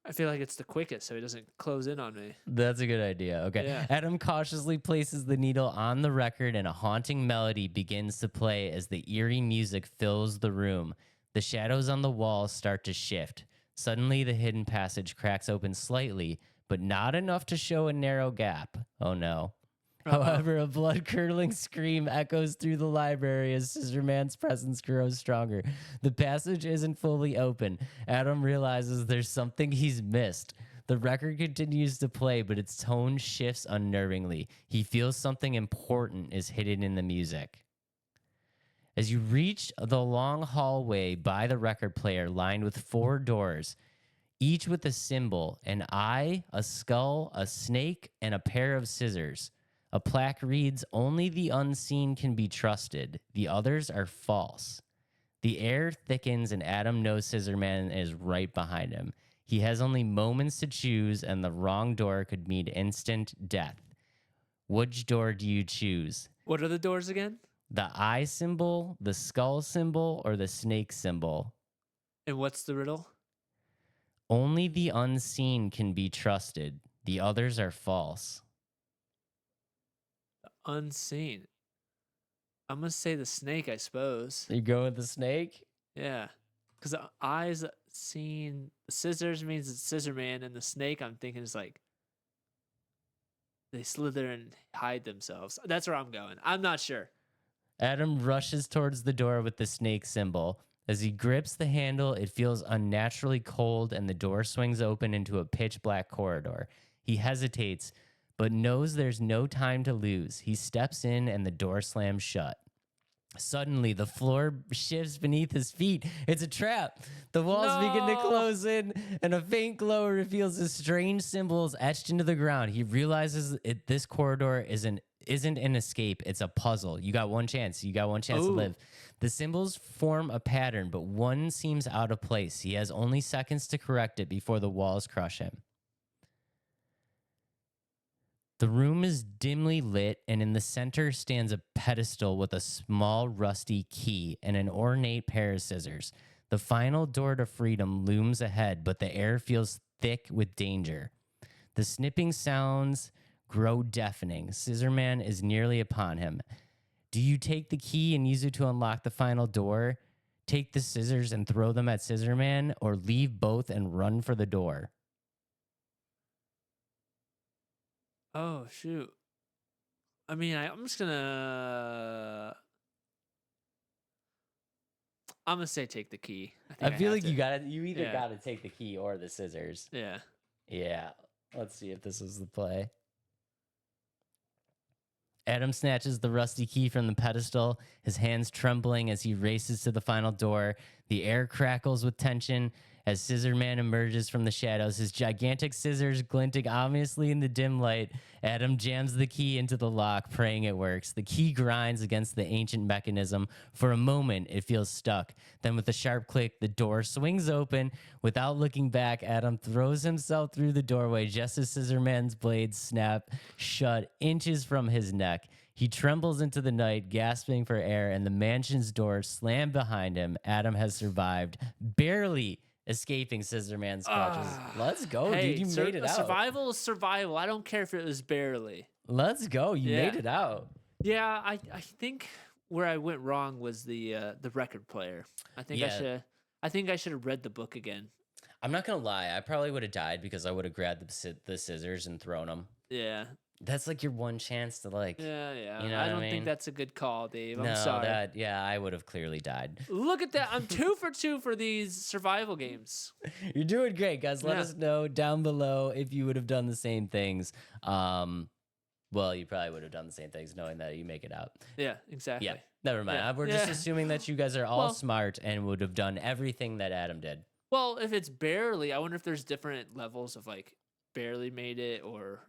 I feel like it's the quickest, so he doesn't close in on me. That's a good idea. Okay. Yeah. Adam cautiously places the needle on the record, and a haunting melody begins to play as the eerie music fills the room. The shadows on the walls start to shift. Suddenly, the hidden passage cracks open slightly, but not enough to show a narrow gap. Oh no. However, a blood-curdling scream echoes through the library as Scissorman's presence grows stronger. The passage isn't fully open. Adam realizes there's something he's missed. The record continues to play, but its tone shifts unnervingly. He feels something important is hidden in the music. As you reach the long hallway by the record player lined with 4 doors, each with a symbol, an eye, a skull, a snake, and a pair of scissors. A plaque reads, "Only the unseen can be trusted. The others are false." The air thickens and Adam knows Scissorman is right behind him. He has only moments to choose, and the wrong door could mean instant death. Which door do you choose? What are the doors again? The eye symbol, the skull symbol, or the snake symbol? And what's the riddle? Only the unseen can be trusted. The others are false. Unseen. I'm gonna say the snake, I suppose. You go with the snake? Yeah, because the eyes seen, scissors means it's Scissorman, and the snake I'm thinking is like they slither and hide themselves. That's where I'm going. I'm not sure. Adam rushes towards the door with the snake symbol. As he grips the handle, it feels unnaturally cold, and the door swings open into a pitch black corridor. He hesitates, but knows there's no time to lose. He steps in, and the door slams shut. Suddenly, the floor shifts beneath his feet. It's a trap. The walls begin to close in, and a faint glow reveals the strange symbols etched into the ground. He realizes this corridor isn't an escape. It's a puzzle. You got one chance. You got one chance to live. The symbols form a pattern, but one seems out of place. He has only seconds to correct it before the walls crush him. The room is dimly lit, and in the center stands a pedestal with a small rusty key and an ornate pair of scissors. The final door to freedom looms ahead, but the air feels thick with danger. The snipping sounds grow deafening. Scissorman is nearly upon him. Do you take the key and use it to unlock the final door? Take the scissors and throw them at Scissorman, or leave both and run for the door? Oh shoot. I mean, I'm gonna say take the key. I feel like to. you either Yeah. gotta take the key or the scissors. Yeah. Yeah. Let's see if this is the play. Adam snatches the rusty key from the pedestal, his hands trembling as he races to the final door. The air crackles with tension, As Scissorman emerges from the shadows, his gigantic scissors glinting ominously in the dim light, Adam jams the key into the lock, praying it works. The key grinds against the ancient mechanism. For a moment, it feels stuck. Then with a sharp click, the door swings open. Without looking back, Adam throws himself through the doorway just as Scissorman's blades snap shut inches from his neck. He trembles into the night, gasping for air, and the mansion's door slammed behind him. Adam has survived, barely escaping Scissorman's clutches. Let's go, Hey, dude. You made it out. Survival is survival. I don't care if it was barely. Let's go. You Yeah. made it out. Yeah, I think where I went wrong was the record player. I think I should have read the book again. I'm not gonna lie. I probably would have died because I would have grabbed the scissors and thrown them. Yeah. That's like your one chance to like. Yeah. You know I what don't I think mean? that's a good call, Dave. I'm No, sorry. I would have clearly died. Look at that. I'm 2 for 2 for these survival games. You're doing great, guys. Let Yeah. us know down below if you would have done the same things. Well, you probably would have done the same things knowing that you make it out. Yeah, exactly. Yeah, never mind. Yeah. We're just Yeah. assuming that you guys are all Well- smart and would have done everything that Adam did. Well, if it's barely, I wonder if there's different levels of like barely made it or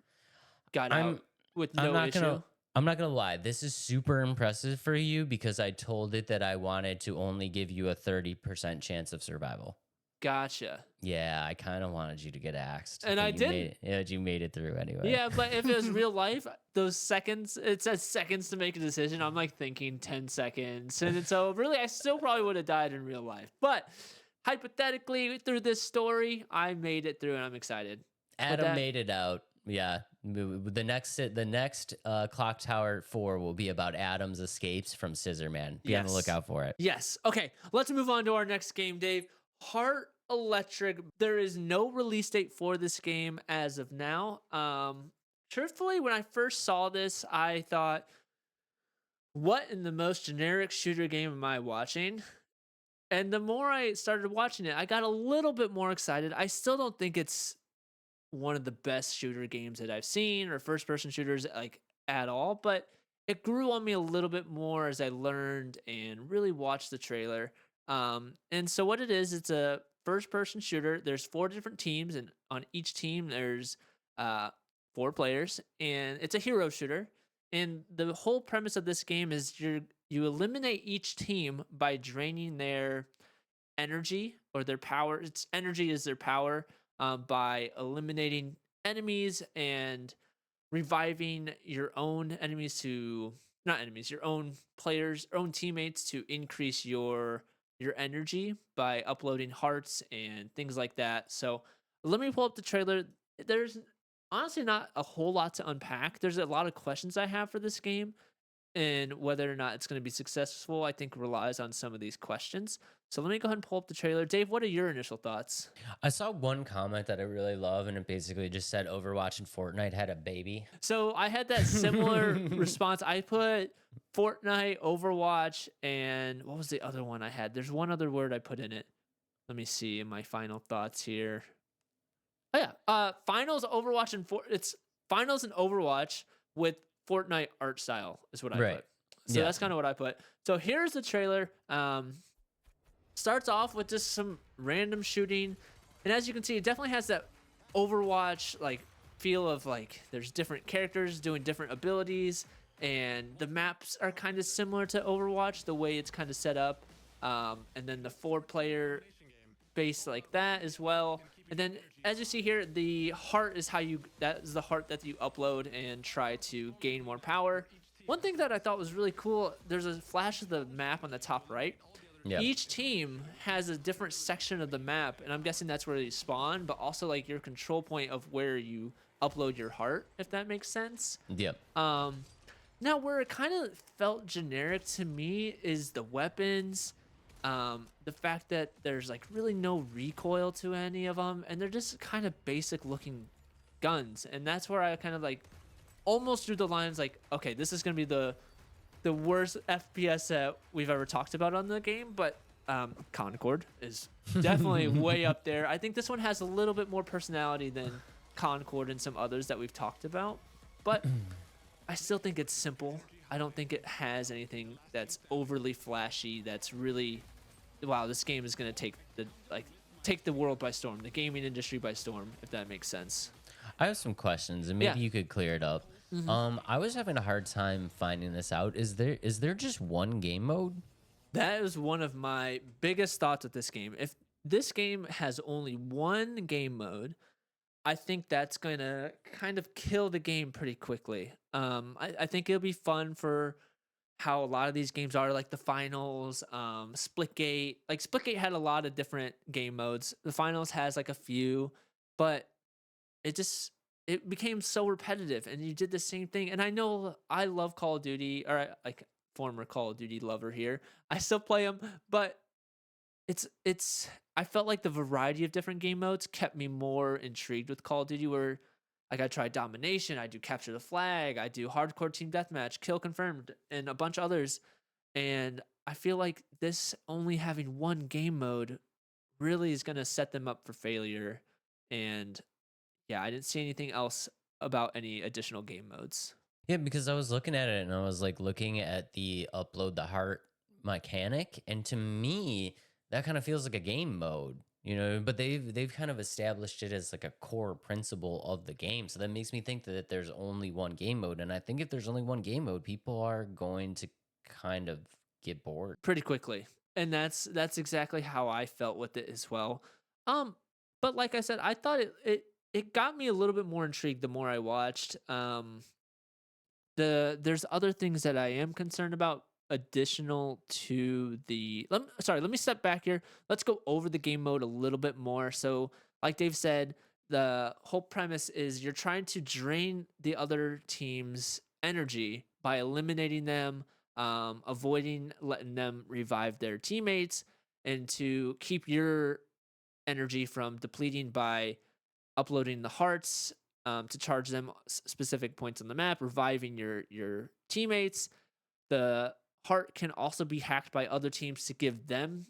got I'm- out with I'm no not issue. I'm not gonna lie. This is super impressive for you because I told it that I wanted to only give you a 30% chance of survival. Gotcha. Yeah, I kind of wanted you to get axed, And but I you didn't. made it- yeah, but you made it through anyway. Yeah, but if it was real life, those seconds, it says seconds to make a decision. I'm like thinking 10 seconds. And so really, I still probably would have died in real life. But hypothetically, through this story, I made it through and I'm excited. Adam that- made it out. Yeah, the next Clock Tower 4 will be about Adam's escapes from Scissorman. Be on the Yes. lookout for it. Yes. Okay, let's move on to our next game, Dave. Heart Electric. There is no release date for this game as of now. Truthfully, when I first saw this, I thought, what in the most generic shooter game am I watching? And the more I started watching it, I got a little bit more excited. I still don't think it's one of the best shooter games that I've seen or first person shooters like at all, but it grew on me a little bit more as I learned and really watched the trailer. And so what it is, it's a first person shooter. There's 4 different teams, and on each team there's 4 players, and it's a hero shooter. And the whole premise of this game is you eliminate each team by draining their energy or their power. Its energy is their power, by eliminating enemies and reviving your own enemies to not enemies, your own players, own teammates to increase your energy by uploading hearts and things like that. So let me pull up the trailer. There's honestly not a whole lot to unpack. There's a lot of questions I have for this game, and whether or not it's going to be successful, I think relies on some of these questions. So let me go ahead and pull up the trailer. Dave, what are your initial thoughts? I saw one comment that I really love, and it basically just said Overwatch and Fortnite had a baby. So I had that similar response. I put Fortnite, Overwatch, and what was the other one I had? There's one other word I put in it. Let me see in my final thoughts here. Oh yeah, finals, Overwatch, it's finals and Overwatch with Fortnite art style is what I Right. put. So Yeah. that's kind of what I put. So here's the trailer. Starts off with just some random shooting, and as you can see, it definitely has that Overwatch like feel of like there's different characters doing different abilities, and the maps are kind of similar to Overwatch the way it's kind of set up, and then the 4-player base like that as well. And then as you see here, the heart is that is the heart that you upload and try to gain more power. One thing that I thought was really cool, there's a flash of the map on the top right. Yeah. Each team has a different section of the map, and I'm guessing that's where you spawn, but also like your control point of where you upload your heart, if that makes sense. Yep. Now where it kind of felt generic to me is the weapons, the fact that there's like really no recoil to any of them, and they're just kind of basic looking guns, and that's where I kind of like almost drew the lines like, okay, this is gonna be the worst FPS that we've ever talked about on the game, but Concord is definitely way up there. I think this one has a little bit more personality than Concord and some others that we've talked about, but I still think it's simple. I don't think it has anything that's overly flashy. That's really, wow, this game is gonna take take the world by storm, the gaming industry by storm, if that makes sense. I have some questions, and Yeah. maybe you could clear it up. I was having a hard time finding this out. Is there just one game mode? That is one of my biggest thoughts with this game. If this game has only one game mode, I think that's gonna kind of kill the game pretty quickly. I think it'll be fun for how a lot of these games are, like the finals, Splitgate. Like Splitgate had a lot of different game modes. The finals has like a few, but it just it became so repetitive, and you did the same thing. And I know I love Call of Duty, or like former Call of Duty lover here. I still play them, but it's I felt like the variety of different game modes kept me more intrigued with Call of Duty, where like I tried domination, I do capture the flag, I do hardcore team deathmatch, kill confirmed, and a bunch of others. And I feel like this only having one game mode really is going to set them up for failure. And yeah, I didn't see anything else about any additional game modes. Yeah, because I was looking at it and I was like looking at the upload the heart mechanic, and to me, that kind of feels like a game mode, but they've kind of established it as like a core principle of the game. So that makes me think that there's only one game mode. And I think if there's only one game mode, people are going to kind of get bored. Pretty quickly. And that's exactly how I felt with it as well. Um but like I said, I thought it got me a little bit more intrigued the more I watched. There's other things that I am concerned about additional to the let me step back here. Let's go over the game mode a little bit more. So like Dave said, the whole premise is you're trying to drain the other team's energy by eliminating them, avoiding letting them revive their teammates, and to keep your energy from depleting by uploading the hearts, to charge them specific points on the map, reviving your teammates. The heart can also be hacked by other teams to give them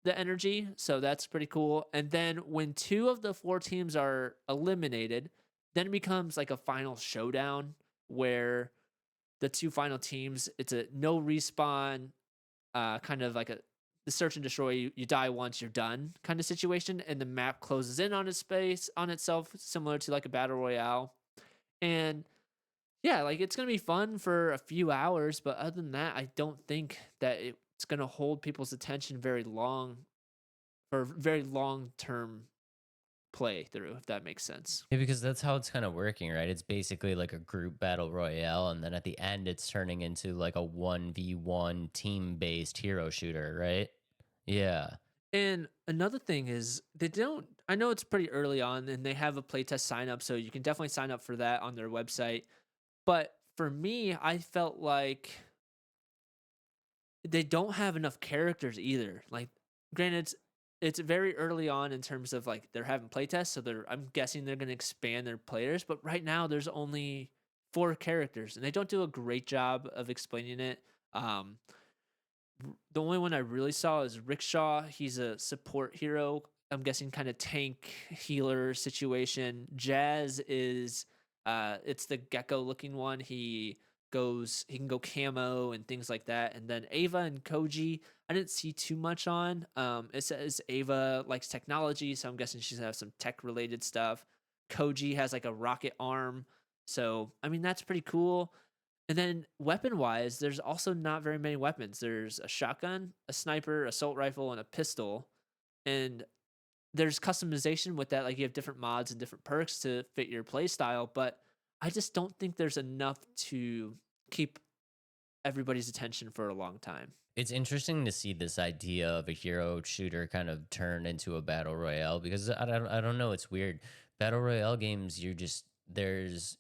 the energy, so that's pretty cool. And then when two of the four teams are eliminated, then it becomes like a final showdown where the two final teams, it's a no respawn, kind of like the search and destroy. You die once, you're done kind of situation, and the map closes in on its space on itself, similar to like a battle royale. And yeah, like it's gonna be fun for a few hours, but other than that, I don't think that it's gonna hold people's attention very long for very long term play through, if that makes sense. Yeah, because that's how it's kind of working, right? It's basically like a group battle royale, and then at the end, it's turning into like a 1v1 team based hero shooter, right? Yeah. And another thing is they don't. I know it's pretty early on, and they have a playtest sign up, so you can definitely sign up for that on their website. But for me, I felt like they don't have enough characters either. Like, granted, it's very early on in terms of like they're having playtests, so I'm guessing they're going to expand their players. But right now, there's only four characters, and they don't do a great job of explaining it. The only one I really saw is Rickshaw. He's a support hero. I'm guessing kind of tank healer situation. Jazz is it's the gecko looking one. He can go camo and things like that. And then Ava and Koji, I didn't see too much on. It says Ava likes technology, so I'm guessing she's gonna have some tech related stuff. Koji has like a rocket arm. So I mean that's pretty cool. And then weapon wise, there's also not very many weapons. There's a shotgun, a sniper, assault rifle, and a pistol. And there's customization with that. Like you have different mods and different perks to fit your play style. But I just don't think there's enough to keep everybody's attention for a long time. It's interesting to see this idea of a hero shooter kind of turn into a battle royale, because I don't know, it's weird. Battle royale games, there's,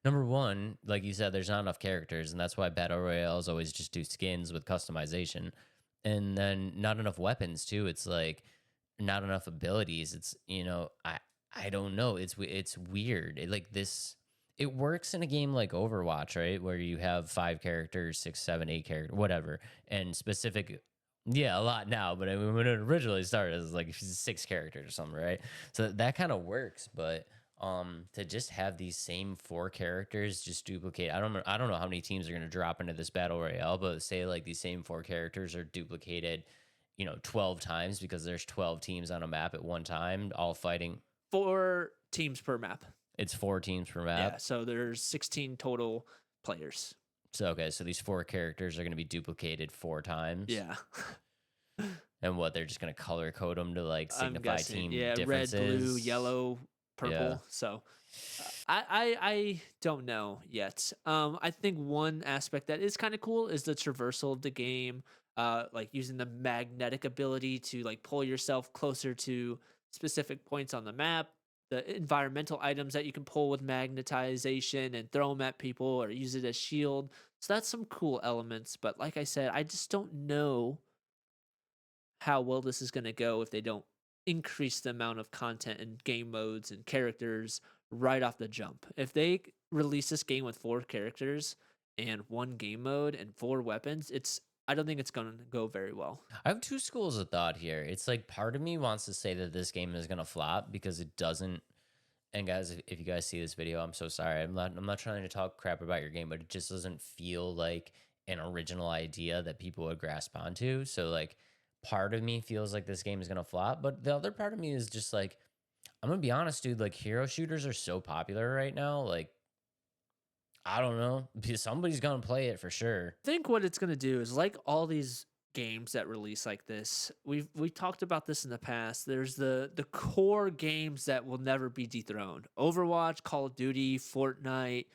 number one, like you said, there's not enough characters, and that's why battle royales always just do skins with customization. And then not enough weapons too. It's like not enough abilities. It's, I don't know. It's weird. It works in a game like Overwatch, right? Where you have 5 characters, 6, 7, 8 characters, whatever, and specific. Yeah, a lot now, but I mean, when it originally started, it was like 6 characters or something, right? So that kind of works, but to just have these same 4 characters just duplicate. I don't know how many teams are going to drop into this battle royale, but say like these same 4 characters are duplicated 12 times because there's 12 teams on a map at one time, all fighting. 4 teams per map. It's 4 teams per map. Yeah, so there's 16 total players. So, okay, so these 4 characters are going to be duplicated 4 times. Yeah. And what, they're just going to color code them to like I'm signify guessing, team red, differences? blue, yellow, purple. Yeah. So I don't know yet. I think one aspect that is kind of cool is the traversal of the game. Like using the magnetic ability to like pull yourself closer to specific points on the map. The environmental items that you can pull with magnetization and throw them at people or use it as shield. So that's some cool elements. But like I said, I just don't know how well this is going to go if they don't increase the amount of content and game modes and characters right off the jump. If they release this game with 4 characters and 1 game mode and 4 weapons, I don't think it's going to go very well. I have 2 schools of thought here. It's like part of me wants to say that this game is going to flop because it doesn't. And guys, if you guys see this video, I'm so sorry. I'm not trying to talk crap about your game, but it just doesn't feel like an original idea that people would grasp onto. So like part of me feels like this game is going to flop, but the other part of me is just like, I'm going to be honest, dude, like hero shooters are so popular right now. Like, I don't know. Somebody's going to play it for sure. I think what it's going to do is like all these games that release like this, we talked about this in the past. There's the core games that will never be dethroned. Overwatch, Call of Duty, Fortnite,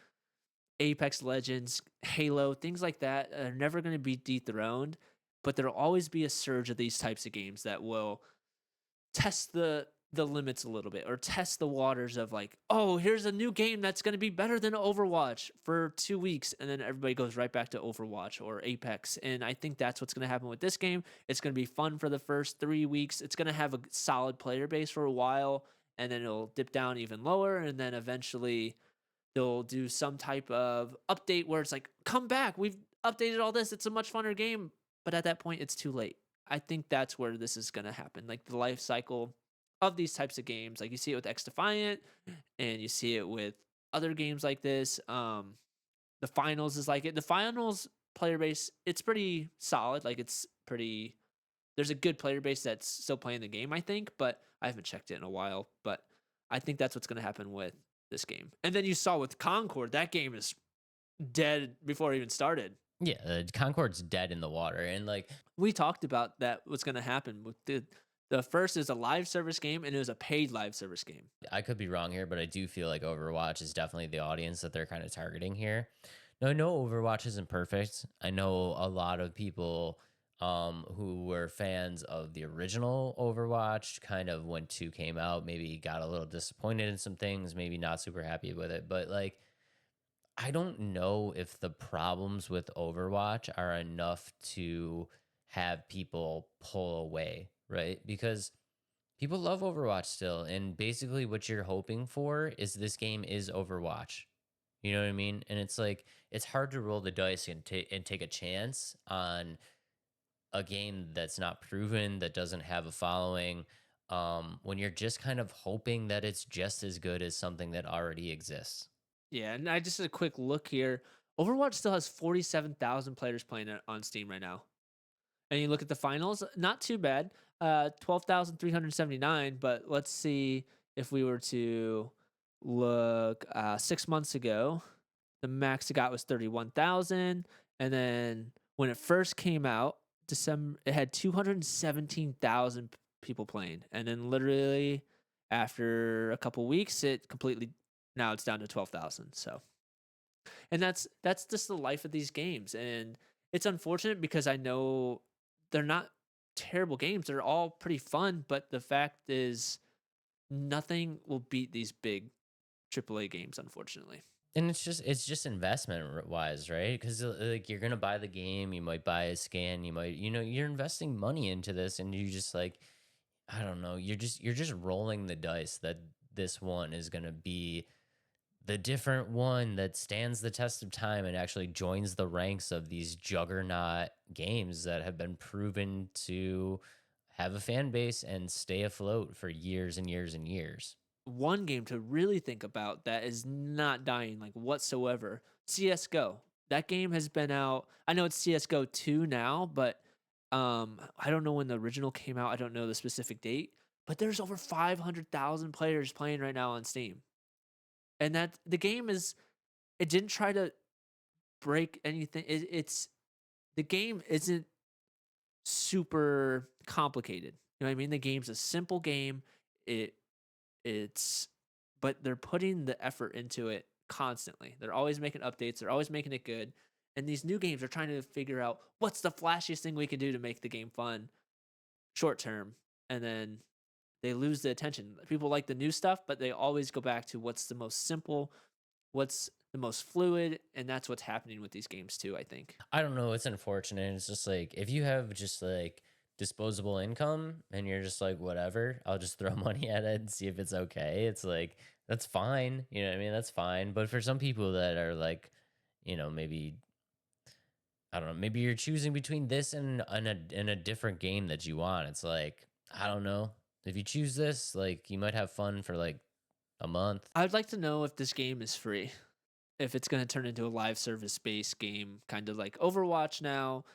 Apex Legends, Halo, things like that are never going to be dethroned, but there'll always be a surge of these types of games that will test the limits a little bit or test the waters of like, oh, here's a new game that's going to be better than Overwatch for 2 weeks. And then everybody goes right back to Overwatch or Apex. And I think that's what's going to happen with this game. It's going to be fun for the first 3 weeks. It's going to have a solid player base for a while, and then it'll dip down even lower. And then eventually they'll do some type of update where it's like, come back. We've updated all this. It's a much funner game. But at that point, it's too late. I think that's where this is going to happen. Like the life cycle of these types of games, like you see it with X Defiant, and you see it with other games like this. The finals is like it. The finals player base, it's pretty solid. Like there's a good player base that's still playing the game, I think, but I haven't checked it in a while. But I think that's what's going to happen with this game. And then you saw with Concord, that game is dead before it even started. Yeah, Concord's dead in the water, and like we talked about that, what's going to happen with the first is a live service game, and it was a paid live service game. I could be wrong here, but I do feel like Overwatch is definitely the audience that they're kind of targeting here. Now, I know Overwatch isn't perfect. I know a lot of people who were fans of the original Overwatch kind of when 2 came out, maybe got a little disappointed in some things, maybe not super happy with it, but like, I don't know if the problems with Overwatch are enough to have people pull away, right? Because people love Overwatch still. And basically what you're hoping for is this game is Overwatch. You know what I mean? And it's like, it's hard to roll the dice and take a chance on a game that's not proven, that doesn't have a following, when you're just kind of hoping that it's just as good as something that already exists. Yeah, and I just did a quick look here. Overwatch still has 47,000 players playing it on Steam right now. And you look at the finals, not too bad. 12,379, but let's see if we were to look 6 months ago, the max it got was 31,000. And then when it first came out, December, it had 217,000 people playing. And then literally after a couple weeks, now it's down to 12,000. So, and that's just the life of these games. And it's unfortunate because I know they're not terrible games. They're all pretty fun, but the fact is nothing will beat these big AAA games, unfortunately. And it's just investment wise, right? Because like you're gonna buy the game, you might buy a skin, you might, you're investing money into this, and you just like, I don't know, you're just rolling the dice that this one is gonna be the different one that stands the test of time and actually joins the ranks of these juggernaut games that have been proven to have a fan base and stay afloat for years and years and years. One game to really think about that is not dying like whatsoever, CSGO. That game has been out. I know it's CSGO 2 now, but I don't know when the original came out. I don't know the specific date, but there's over 500,000 players playing right now on Steam. And that the game is, it didn't try to break anything. It's the game isn't super complicated. You know what I mean? The game's a simple game. It it's but they're putting the effort into it constantly. They're always making updates, they're always making it good. And these new games are trying to figure out what's the flashiest thing we can do to make the game fun short term. And then they lose the attention. People like the new stuff, but they always go back to what's the most simple, what's the most fluid, and that's what's happening with these games too, I think. I don't know. It's unfortunate. It's just like if you have just like disposable income and you're just like, whatever, I'll just throw money at it and see if it's okay. It's like, that's fine. You know what I mean? That's fine. But for some people that are like, maybe, I don't know, maybe you're choosing between this and a different game that you want. It's like, I don't know. If you choose this, like, you might have fun for like a month. I'd like to know if this game is free, if it's going to turn into a live service based game, kind of like Overwatch now.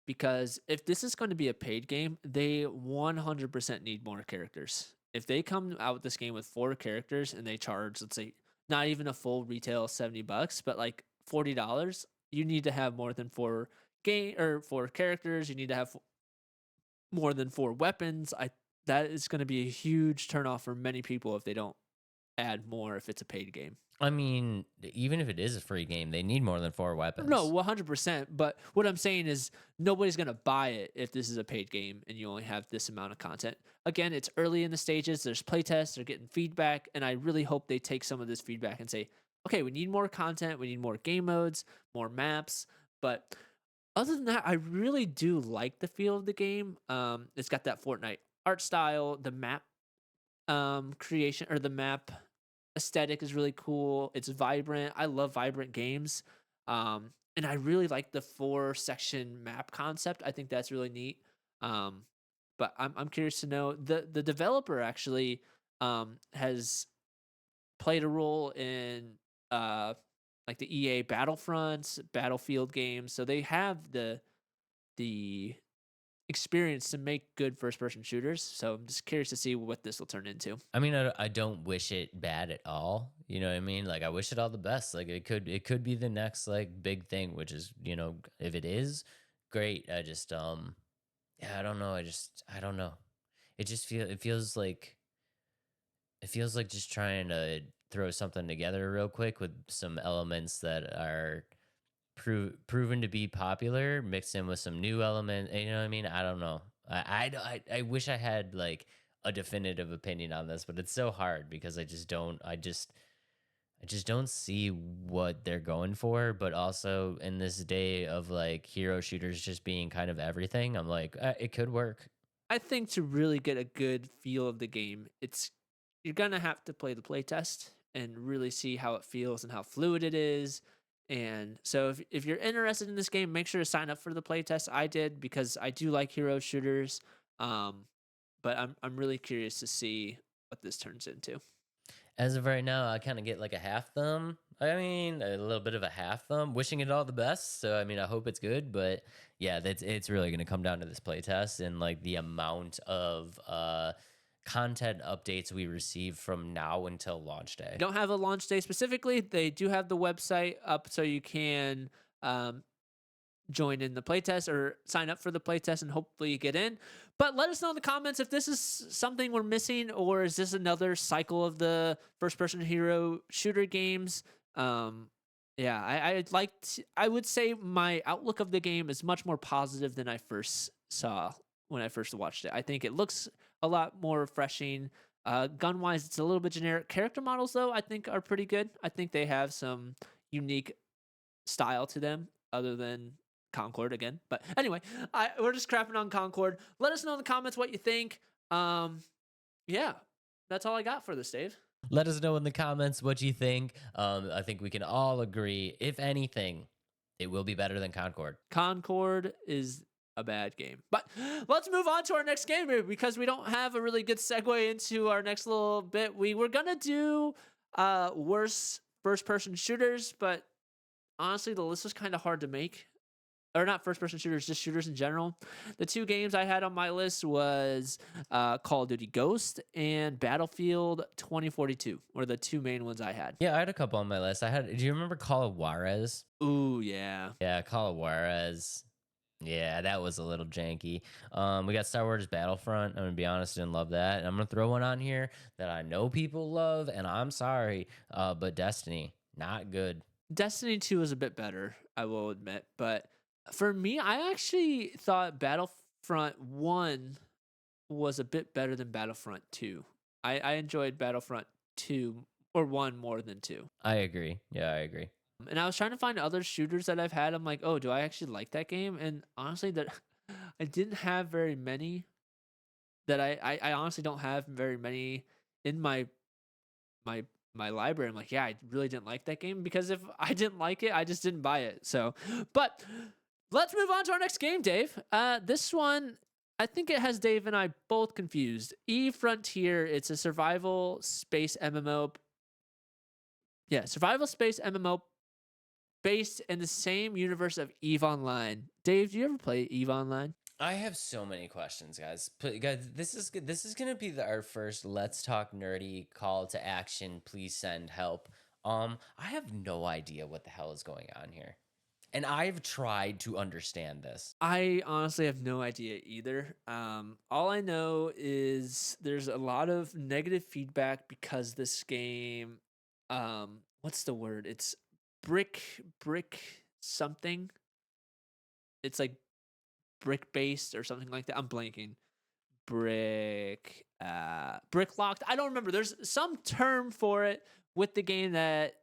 Because if this is going to be a paid game, they 100% need more characters. If they come out with this game with 4 characters and they charge, let's say, not even a full retail $70, but like $40, you need to have more than 4 characters. You need to have more than 4 weapons. That is going to be a huge turnoff for many people if they don't add more if it's a paid game. I mean, even if it is a free game, they need more than 4 weapons. No, 100%. But what I'm saying is nobody's going to buy it if this is a paid game and you only have this amount of content. Again, it's early in the stages. There's playtests. They're getting feedback. And I really hope they take some of this feedback and say, okay, we need more content. We need more game modes, more maps. But other than that, I really do like the feel of the game. It's got that Fortnite art style. The map creation, or the map aesthetic, is really cool. It's vibrant. I love vibrant games. And I really like the 4-section map concept. I think that's really neat. But I'm curious to know, the developer actually has played a role in like the EA Battlefronts, Battlefield games. So they have the experience to make good first person shooters. So I'm just curious to see what this will turn into. I mean, I don't wish it bad at all. You know what I mean? Like, I wish it all the best. Like, it could be the next like big thing, which is, if it is, great. I just yeah, I don't know. I don't know. It feels like just trying to throw something together real quick with some elements that are proven to be popular, mixed in with some new element. You know what I mean? I don't know. I wish I had like a definitive opinion on this, but it's so hard because I just don't. I just don't see what they're going for. But also in this day of like hero shooters just being kind of everything, I'm like, it could work. I think to really get a good feel of the game, you're gonna have to play the playtest and really see how it feels and how fluid it is. And so if you're interested in this game, make sure to sign up for the playtest. I did, because I do like hero shooters. But I'm really curious to see what this turns into. As of right now, I kind of get like a half thumb. I mean, a little bit of a half thumb, wishing it all the best. So, I mean, I hope it's good. But yeah, it's really going to come down to this playtest and like the amount of content updates we receive from now until launch day. Don't have a launch day specifically. They do have the website up so you can join in the playtest or sign up for the playtest and hopefully get in. But let us know in the comments if this is something we're missing, or is this another cycle of the first-person hero shooter games. Yeah, I would say my outlook of the game is much more positive than I first saw when I first watched it. I think it looks a lot more refreshing. Gun-wise, it's a little bit generic. Character models, though, I think are pretty good. I think they have some unique style to them, other than Concord again. But anyway, we're just crapping on Concord. Let us know in the comments what you think. Yeah, that's all I got for this, Dave. Let us know in the comments what you think. I think we can all agree, if anything, it will be better than Concord. Concord is a bad game. But let's move on to our next game here, because we don't have a really good segue into our next little bit. We were going to do worse first-person shooters, but honestly, the list was kind of hard to make. or not first person shooters, just shooters in general. The two games I had on my list was Call of Duty Ghost and Battlefield 2042 were the two main ones I had. Yeah, I had a couple on my list. Do you remember Call of Juarez? Ooh, yeah. Yeah, Call of Juarez. Yeah, that was a little janky. We got Star Wars Battlefront. I'm gonna be honest, didn't love that. And I'm gonna throw one on here that I know people love, and I'm sorry, but Destiny, not good. Destiny 2 is a bit better, I will admit. But for me, I actually thought Battlefront 1 was a bit better than Battlefront 2. I enjoyed Battlefront 2 or 1 more than 2. I agree. Yeah, I agree. And I was trying to find other shooters that I've had. I'm like, oh, do I actually like that game? And honestly, that I didn't have very many. That I honestly don't have very many in my my library. I'm like, yeah, I really didn't like that game because if I didn't like it, I just didn't buy it. So, but let's move on to our next game, Dave. This one, I think it has Dave and I both confused. Eve Frontier. It's a survival space MMO. Yeah, survival space MMO based in the same universe of Eve Online. Dave, do you ever play Eve Online? I have so many questions, guys. Guys, this is good. This is gonna be our first Let's Talk Nerdy call to action. Please send help. I have no idea what the hell is going on here, and I've tried to understand this. I honestly have no idea either. All I know is there's a lot of negative feedback because this game, what's the word? It's brick something. It's like brick based or something like that. I'm blanking. Brick locked. I don't remember. There's some term for it with the game that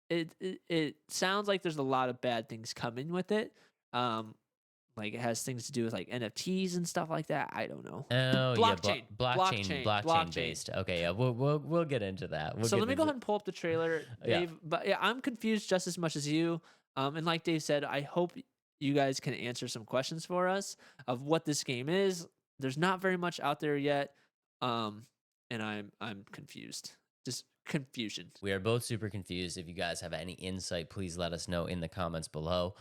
it sounds like there's a lot of bad things coming with it. Like it has things to do with like NFTs and stuff like that. I don't know. Oh Blockchain. yeah, blockchain based. Okay, yeah, we'll get into that. So let me go ahead and pull up the trailer, Dave. Yeah. But yeah, I'm confused just as much as you. And like Dave said, I hope you guys can answer some questions for us of what this game is. There's not very much out there yet, and I'm confused. Just confusion. We are both super confused. If you guys have any insight, please let us know in the comments below.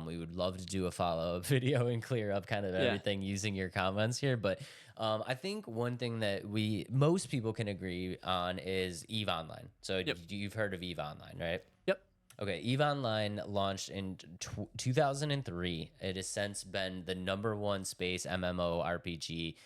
We would love to do a follow-up video and clear up kind of everything using your comments here. But I think one thing that most people can agree on is EVE Online. So you've heard of EVE Online, right? Yep. Okay, EVE Online launched in 2003. It has since been the #1 space MMO RPG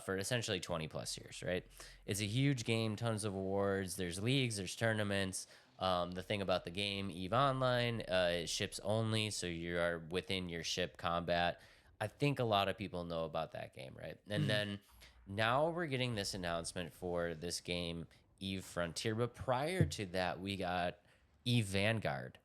for essentially 20 plus years, right? It's a huge game, tons of awards. There's leagues, there's tournaments. The thing about the game, EVE Online, it ships only, so you are within your ship combat. I think a lot of people know about that game, right? And then now we're getting this announcement for this game, EVE Frontier. But prior to that, we got EVE Vanguard,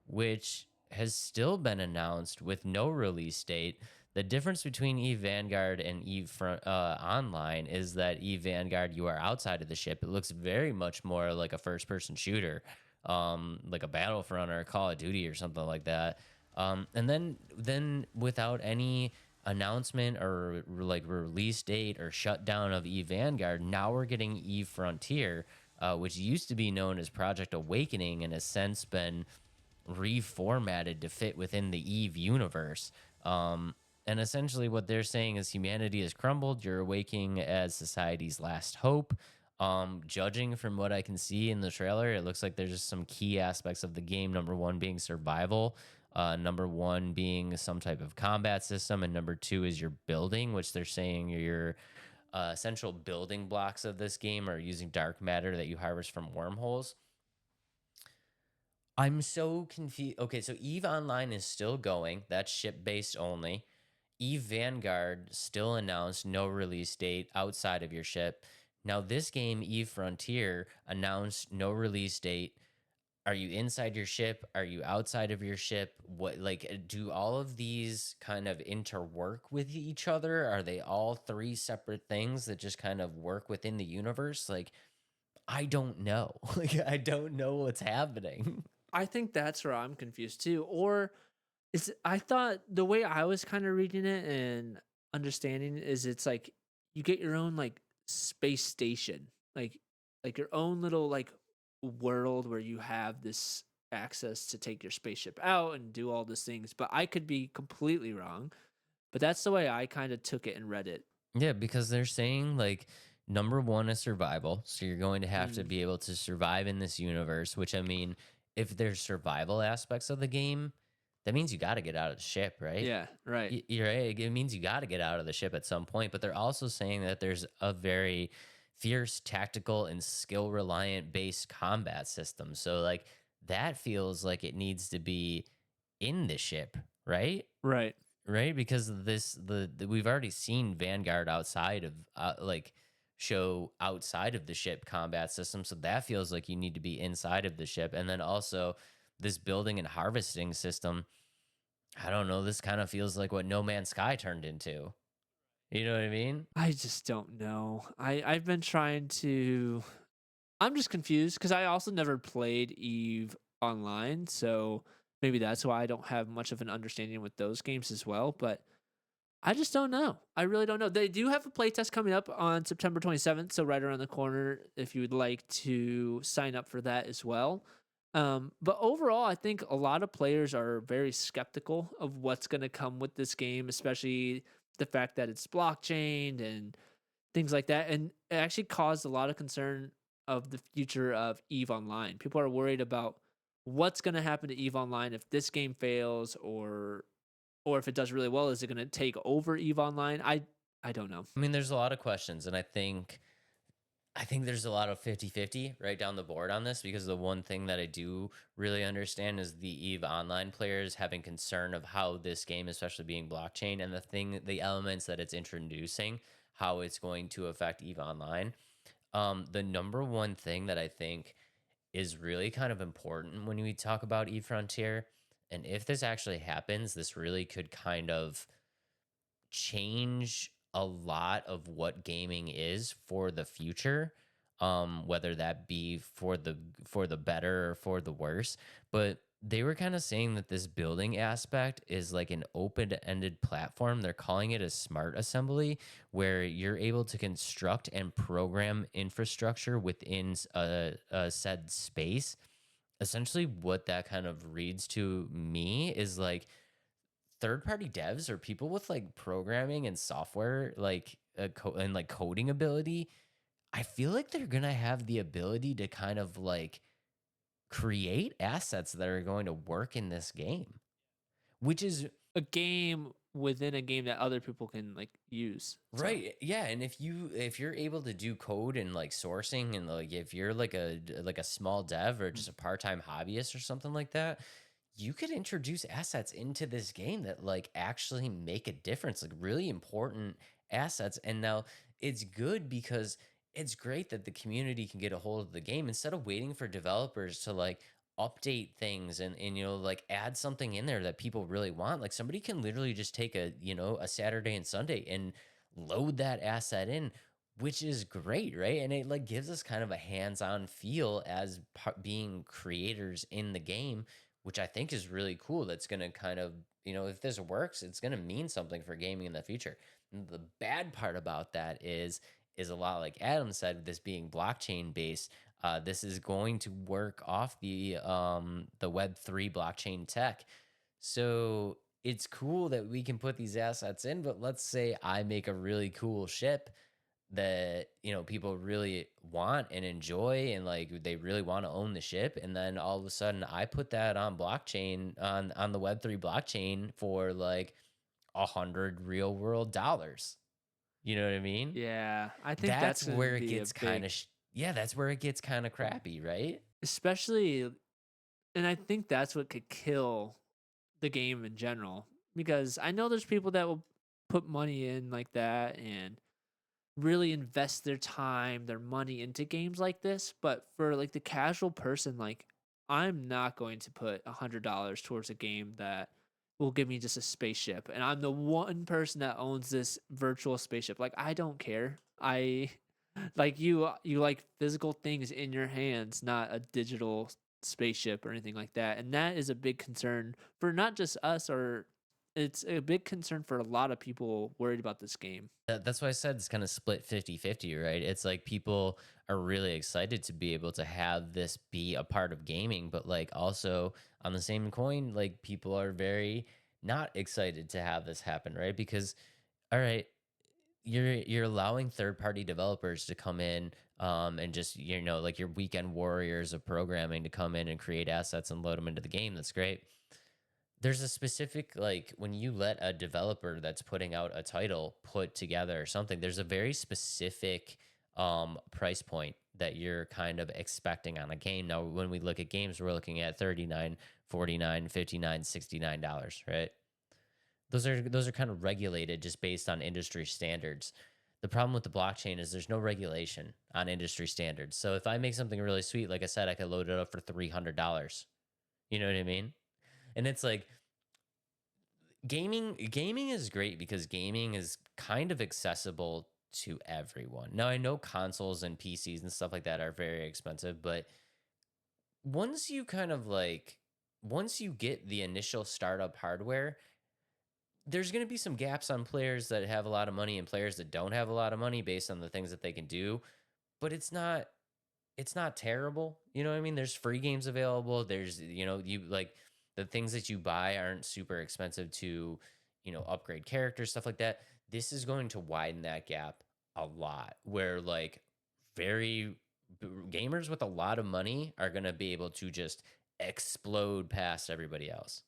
which has still been announced with no release date. The difference between EVE Vanguard and EVE Online is that EVE Vanguard, you are outside of the ship. It looks very much more like a first-person shooter, like a Battlefront or a Call of Duty or something like that. And then without any announcement or like release date or shutdown of EVE Vanguard, now we're getting EVE Frontier, which used to be known as Project Awakening and has since been reformatted to fit within the EVE universe. And essentially what they're saying is humanity has crumbled. You're awaking as society's last hope. Judging from what I can see in the trailer, it looks like there's just some key aspects of the game. #1 being survival. #1 being some type of combat system. And #2 is your building, which they're saying your essential building blocks of this game are using dark matter that you harvest from wormholes. I'm so confused. Okay, so EVE Online is still going. That's ship-based only. EVE Vanguard still announced no release date outside of your ship. Now this game, EVE Frontier, announced no release date. Are you inside your ship? Are you outside of your ship? What, like, do all of these kind of interwork with each other? Are they all three separate things that just kind of work within the universe? Like, I don't know. Like, I don't know what's happening. I think that's where I'm confused too. Or I thought the way I was kind of reading it and understanding is it's like you get your own like space station, like your own little like world where you have this access to take your spaceship out and do all these things. But I could be completely wrong. But that's the way I kind of took it and read it. Yeah, because they're saying like number one is survival. So you're going to have to Mm, be able to survive in this universe, which I mean, if there's survival aspects of the game, that means you got to get out of the ship, right? yeah, right. You're right. It means you got to get out of the ship at some point. But they're also saying that there's a very fierce, tactical, and skill reliant based combat system. So, like, that feels like it needs to be in the ship, right? Right. Right, because of we've already seen Vanguard outside of like show outside of the ship combat system, so that feels like you need to be inside of the ship. And then also this building and harvesting system, I don't know, this kind of feels like what No Man's Sky turned into. You know what I mean? I just don't know. I've been trying to. I'm just confused because I also never played Eve online, so maybe that's why I don't have much of an understanding with those games as well. But I just don't know. I really don't know. They do have a playtest coming up on September 27th, so right around the corner if you would like to sign up for that as well. But overall, I think a lot of players are very skeptical of what's going to come with this game, especially the fact that it's blockchain and things like that. And it actually caused a lot of concern of the future of Eve Online. People are worried about what's going to happen to Eve Online if this game fails, or if it does really well, is it going to take over Eve Online? I don't know. I mean, there's a lot of questions, and I think there's a lot of 50-50 right down the board on this, because the one thing that I do really understand is the Eve Online players having concern of how this game, especially being blockchain, and the elements that it's introducing, how it's going to affect Eve Online. The number one thing that I think is really kind of important when we talk about Eve Frontier, and if this actually happens, this really could kind of change a lot of what gaming is for the future, whether that be for the better or for the worse. But they were kind of saying that this building aspect is like an open-ended platform. They're calling it a smart assembly, where you're able to construct and program infrastructure within a said space. Essentially what that kind of reads to me is like third party devs or people with like programming and software like and like coding ability. I feel like they're gonna have the ability to kind of like create assets that are going to work in this game, which is A game within a game that other people can like use. So right. Yeah, and if you're able to do code and like sourcing, and like if you're like a small dev or just a part-time hobbyist or something like that, you could introduce assets into this game that like actually make a difference, like really important assets. And now it's good because it's great that the community can get a hold of the game instead of waiting for developers to like update things and like add something in there that people really want. Like somebody can literally just take a Saturday and Sunday and load that asset in, which is great, right? And it like gives us kind of a hands-on feel as being creators in the game, which I think is really cool. That's going to kind of, if this works, it's going to mean something for gaming in the future. And the bad part about that is a lot like Adam said, this being blockchain based. This is going to work off the Web3 blockchain tech. So it's cool that we can put these assets in, but let's say I make a really cool ship that people really want and enjoy, and like they really want to own the ship, and then all of a sudden I put that on blockchain, on the Web3 blockchain for like 100 real world dollars. You know what I mean? yeah, I think that's That's going to where it be a gets kind big, of yeah, that's where it gets kind of crappy, right? especially, and I think that's what could kill the game in general. Because I know there's people that will put money in like that and really invest their time, their money into games like this. But for like the casual person, like I'm not going to put $100 towards a game that will give me just a spaceship. And I'm the one person that owns this virtual spaceship. Like I don't care. I like you like physical things in your hands, not a digital spaceship or anything like that. And that is a big concern for not just us or it's a big concern for a lot of people worried about this game. That's why I said it's kind of split 50-50, right? It's like people are really excited to be able to have this be a part of gaming, but like also on the same coin, like people are very not excited to have this happen, right? Because all right, you're allowing third party developers to come in and just like your weekend warriors of programming to come in and create assets and load them into the game. That's great. There's a specific, like when you let a developer that's putting out a title put together something, there's a very specific price point that you're kind of expecting on a game. Now when we look at games, we're looking at 39, 49, 59, $69, right? Those are kind of regulated just based on industry standards. The problem with the blockchain is there's no regulation on industry standards. So if I make something really sweet, like I said, I could load it up for $300. You know what I mean? And it's like gaming is great because gaming is kind of accessible to everyone. Now I know consoles and PCs and stuff like that are very expensive, but once you kind of like once you get the initial startup hardware, there's going to be some gaps on players that have a lot of money and players that don't have a lot of money based on the things that they can do, but it's not terrible. You know what I mean? There's free games available. There's, you like the things that you buy aren't super expensive to, upgrade characters, stuff like that. This is going to widen that gap a lot where like gamers with a lot of money are going to be able to just explode past everybody else.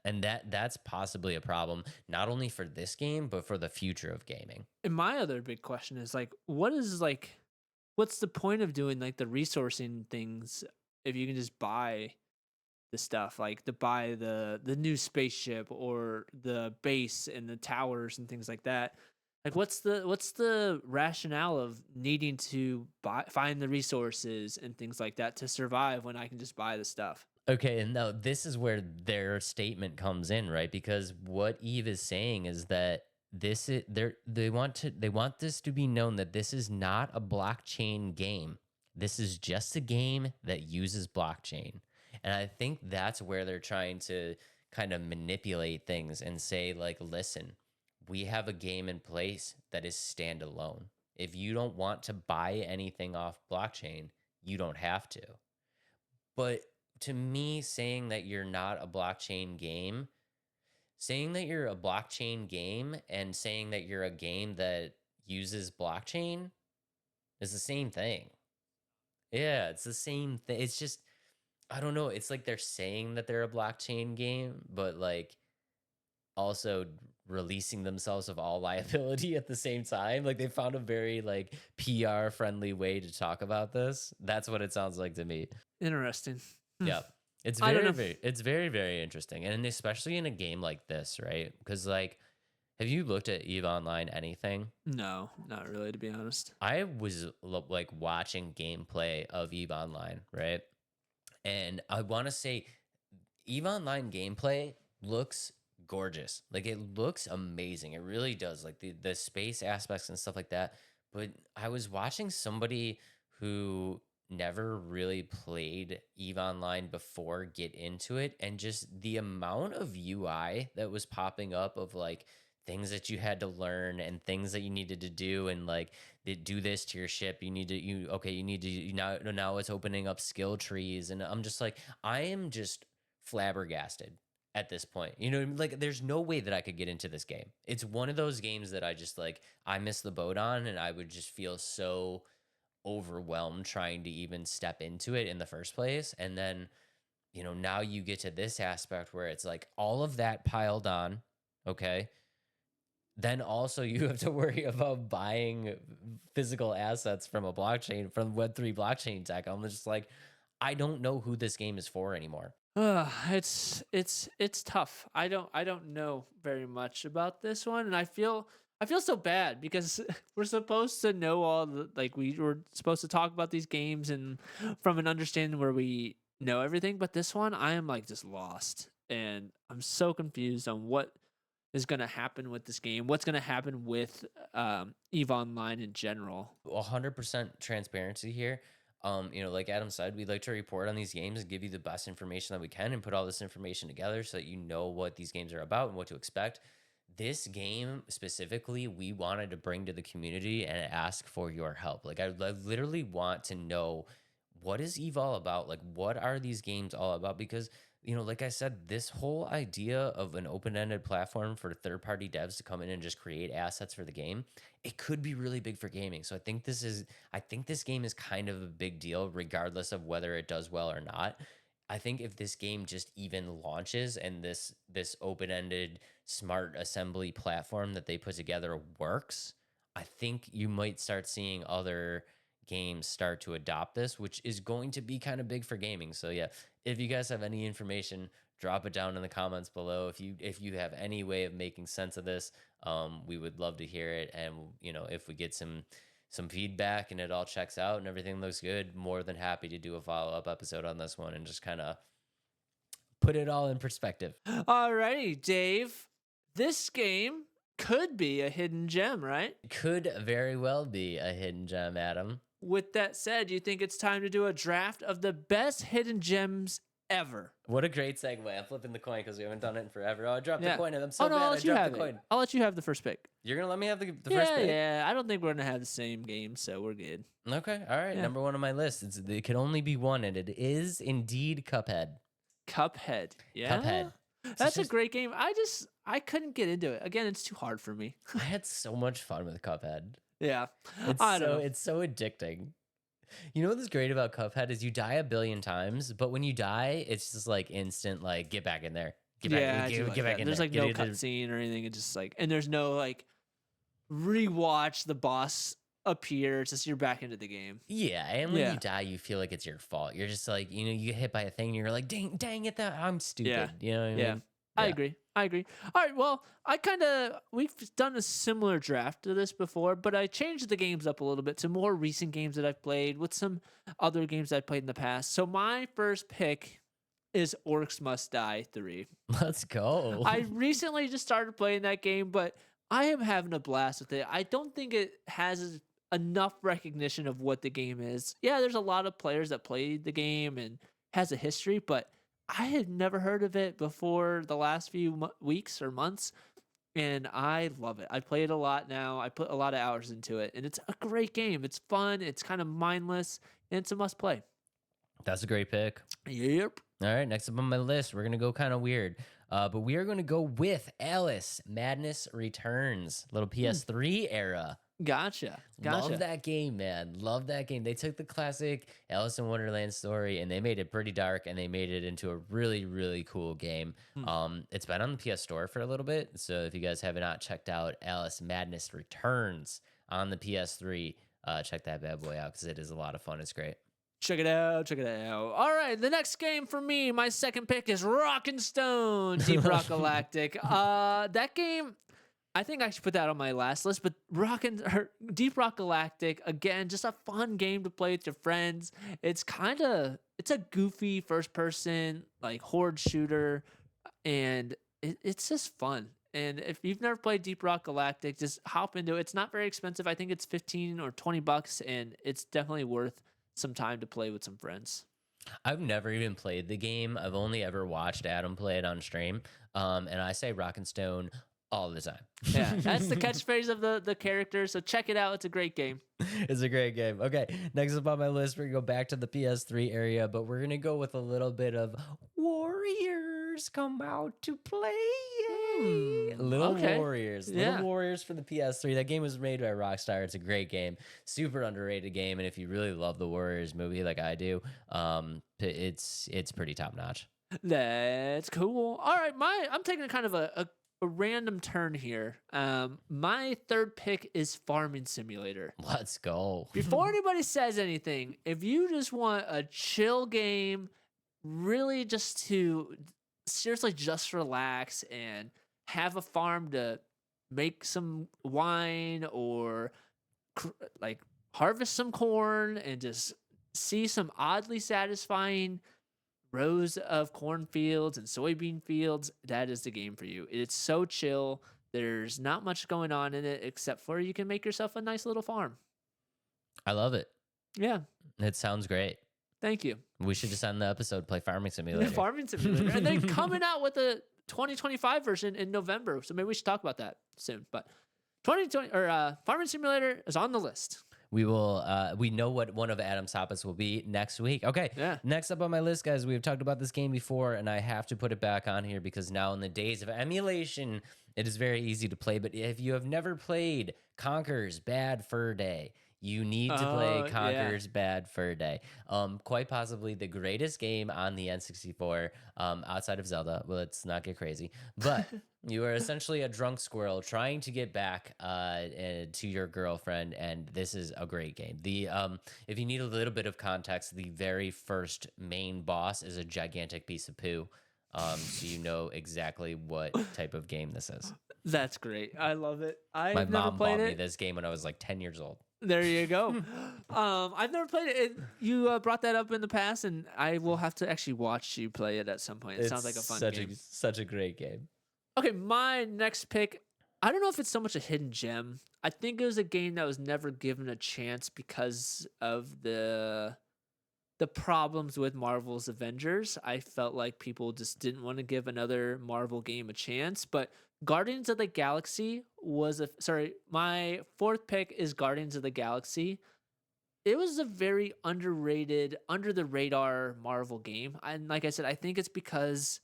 And that's possibly a problem, not only for this game, but for the future of gaming. And my other big question is like, what's the point of doing like the resourcing things if you can just buy the stuff, like to buy the new spaceship or the base and the towers and things like that? Like, what's the rationale of needing to find the resources and things like that to survive when I can just buy the stuff? Okay, and now this is where their statement comes in, right? Because what Eve is saying is that they want this to be known that this is not a blockchain game. This is just a game that uses blockchain. And I think that's where they're trying to kind of manipulate things and say like, listen, we have a game in place that is standalone. If you don't want to buy anything off blockchain, you don't have to. But to me, saying that you're not a blockchain game, saying that you're a blockchain game and saying that you're a game that uses blockchain is the same thing. Yeah, it's the same thing. It's just, I don't know. It's like they're saying that they're a blockchain game, but like also releasing themselves of all liability at the same time. Like they found a very like PR friendly way to talk about this. That's what it sounds like to me. Interesting. Yeah. It's I don't know. it's very, very interesting. And especially in a game like this, right? Because like, have you looked at EVE Online anything? No, not really, to be honest. I was like watching gameplay of EVE Online, right? And I want to say EVE Online gameplay looks gorgeous. Like it looks amazing. It really does. Like the space aspects and stuff like that. But I was watching somebody who never really played EVE Online before get into it, and just the amount of UI that was popping up of like things that you had to learn and things that you needed to do, and like they do this to your ship, you need to now it's opening up skill trees, and I'm just like, I am just flabbergasted at this point. Like there's no way that I could get into this game. It's one of those games that I just like I missed the boat on, and I would just feel so overwhelmed trying to even step into it in the first place. And then now you get to this aspect where it's like all of that piled on. Okay, then also you have to worry about buying physical assets from a blockchain, from Web3 blockchain tech. I'm just like, I don't know who this game is for anymore. It's tough. I don't know very much about this one, and I feel so bad because we're supposed to know all the, like we were supposed to talk about these games and from an understanding where we know everything, but this one I am like just lost, and I'm so confused on what is going to happen with this game, what's going to happen with EVE Online in general. 100% transparency here. Like Adam said, we'd like to report on these games and give you the best information that we can and put all this information together so that you know what these games are about and what to expect. This game specifically, we wanted to bring to the community and ask for your help. Like, I literally want to know, what is Eve all about? Like, what are these games all about? Because, like I said, this whole idea of an open-ended platform for third-party devs to come in and just create assets for the game, it could be really big for gaming. So I think this game is kind of a big deal, regardless of whether it does well or not. I think if this game just even launches and this open-ended smart assembly platform that they put together works, I think you might start seeing other games start to adopt this, which is going to be kind of big for gaming. So yeah, if you guys have any information, drop it down in the comments below. If you have any way of making sense of this, we would love to hear it. And if we get some feedback and it all checks out and everything looks good, more than happy to do a follow-up episode on this one and just kind of put it all in perspective. Alrighty, Dave. This game could be a hidden gem, right? Could very well be a hidden gem, Adam. With that said, do you think it's time to do a draft of the best hidden gems ever? What a great segue. I'm flipping the coin because we haven't done it in forever. Oh, I dropped the coin and I'm so no, bad I dropped the coin. I'll let you have the first pick. You're going to let me have the first pick? Yeah. I don't think we're going to have the same game, so we're good. Okay. All right. Number one on my list. It can only be one, and it is indeed Cuphead. Cuphead. Yeah. Cuphead. That's a great game. I couldn't get into it. Again, it's too hard for me. I had so much fun with Cuphead. Yeah. It's so addicting. You know what's great about Cuphead is you die 1 billion times, but when you die, it's just like instant, like, get back in there. Get back in there. There's like no cutscene or anything. It's just like, and there's no like rewatch the boss appear. It's just you're back into the game. Yeah, and when you die, you feel like it's your fault. You're just like, you get hit by a thing and you're like, dang it, I'm stupid. Yeah. You know what I mean? Yeah. I agree. All right, well, we've done a similar draft to this before, but I changed the games up a little bit to more recent games that I've played with some other games I've played in the past. So my first pick is Orcs Must Die 3. Let's go. I recently just started playing that game, but I am having a blast with it. I don't think it has enough recognition of what the game is. Yeah, there's a lot of players that played the game and has a history, but I had never heard of it before the last few weeks or months, and I love it. I play it a lot now. I put a lot of hours into it, and it's a great game. It's fun. It's kind of mindless, and it's a must play. That's a great pick. Yep. All right, next up on my list, we're going to go kind of weird, but we are going to go with Alice Madness Returns, little PS3 era. Gotcha. Love that game, man. Love that game. They took the classic Alice in Wonderland story and they made it pretty dark and they made it into a really, really cool game. It's been on the PS Store for a little bit. So if you guys have not checked out Alice Madness Returns on the PS3, check that bad boy out because it is a lot of fun. It's great. Check it out. All right, the next game for me, my second pick is Rockin' Stone, Deep Rock Galactic. That game, I think I should put that on my last list, but Deep Rock Galactic, again, just a fun game to play with your friends. It's a goofy first-person, like, horde shooter, and it's just fun. And if you've never played Deep Rock Galactic, just hop into it. It's not very expensive. I think it's $15 or $20, and it's definitely worth some time to play with some friends. I've never even played the game. I've only ever watched Adam play it on stream, and I say Rockin' Stone all the time. Yeah, that's the catchphrase of the character, so check it out. It's a great game. It's a great game. Okay, next up on my list, we're going to go back to the PS3 area, but we're going to go with a little bit of Warriors Come Out to Play. Little Warriors for the PS3. That game was made by Rockstar. It's a great game, super underrated game, and if you really love the Warriors movie like I do, it's pretty top notch. That's cool. All right, I'm taking kind of a random turn here. My third pick is Farming Simulator. Let's go. Before anybody says anything, if you just want a chill game, really just to seriously just relax and have a farm to make some wine or like harvest some corn and just see some oddly satisfying rows of cornfields and soybean fields, that is the game for you. It's so chill. There's not much going on in it except for you can make yourself a nice little farm. I love it. Yeah. It sounds great. Thank you. We should just end the episode, play Farming The Simulator. Farming Simulator. And then coming out with a 2025 version in November. So maybe we should talk about that soon. But 2020 or Farming Simulator is on the list. We will. We know what one of Adam's topics will be next week. Okay. Yeah. Next up on my list, guys, we've talked about this game before, and I have to put it back on here because now in the days of emulation, it is very easy to play. But if you have never played Conker's Bad Fur Day, you need to play Conker's Bad Fur Day. Quite possibly the greatest game on the N64 outside of Zelda. Well, let's not get crazy. But you are essentially a drunk squirrel trying to get back to your girlfriend, and this is a great game. If you need a little bit of context, the very first main boss is a gigantic piece of poo. So you know exactly what type of game this is. That's great. I love it. My I've never mom played bought it. me this game when I was like 10 years old. There you go. I've never played it. You brought that up in the past, and I will have to actually watch you play it at some point. It sounds like a fun game. Such a great game. Okay, my next pick, I don't know if it's so much a hidden gem. I think it was a game that was never given a chance because of the problems with Marvel's Avengers. I felt like people just didn't want to give another Marvel game a chance, but Guardians of the Galaxy was my fourth pick is Guardians of the Galaxy. It was a very underrated, under the radar Marvel game. And like I said, I think it's because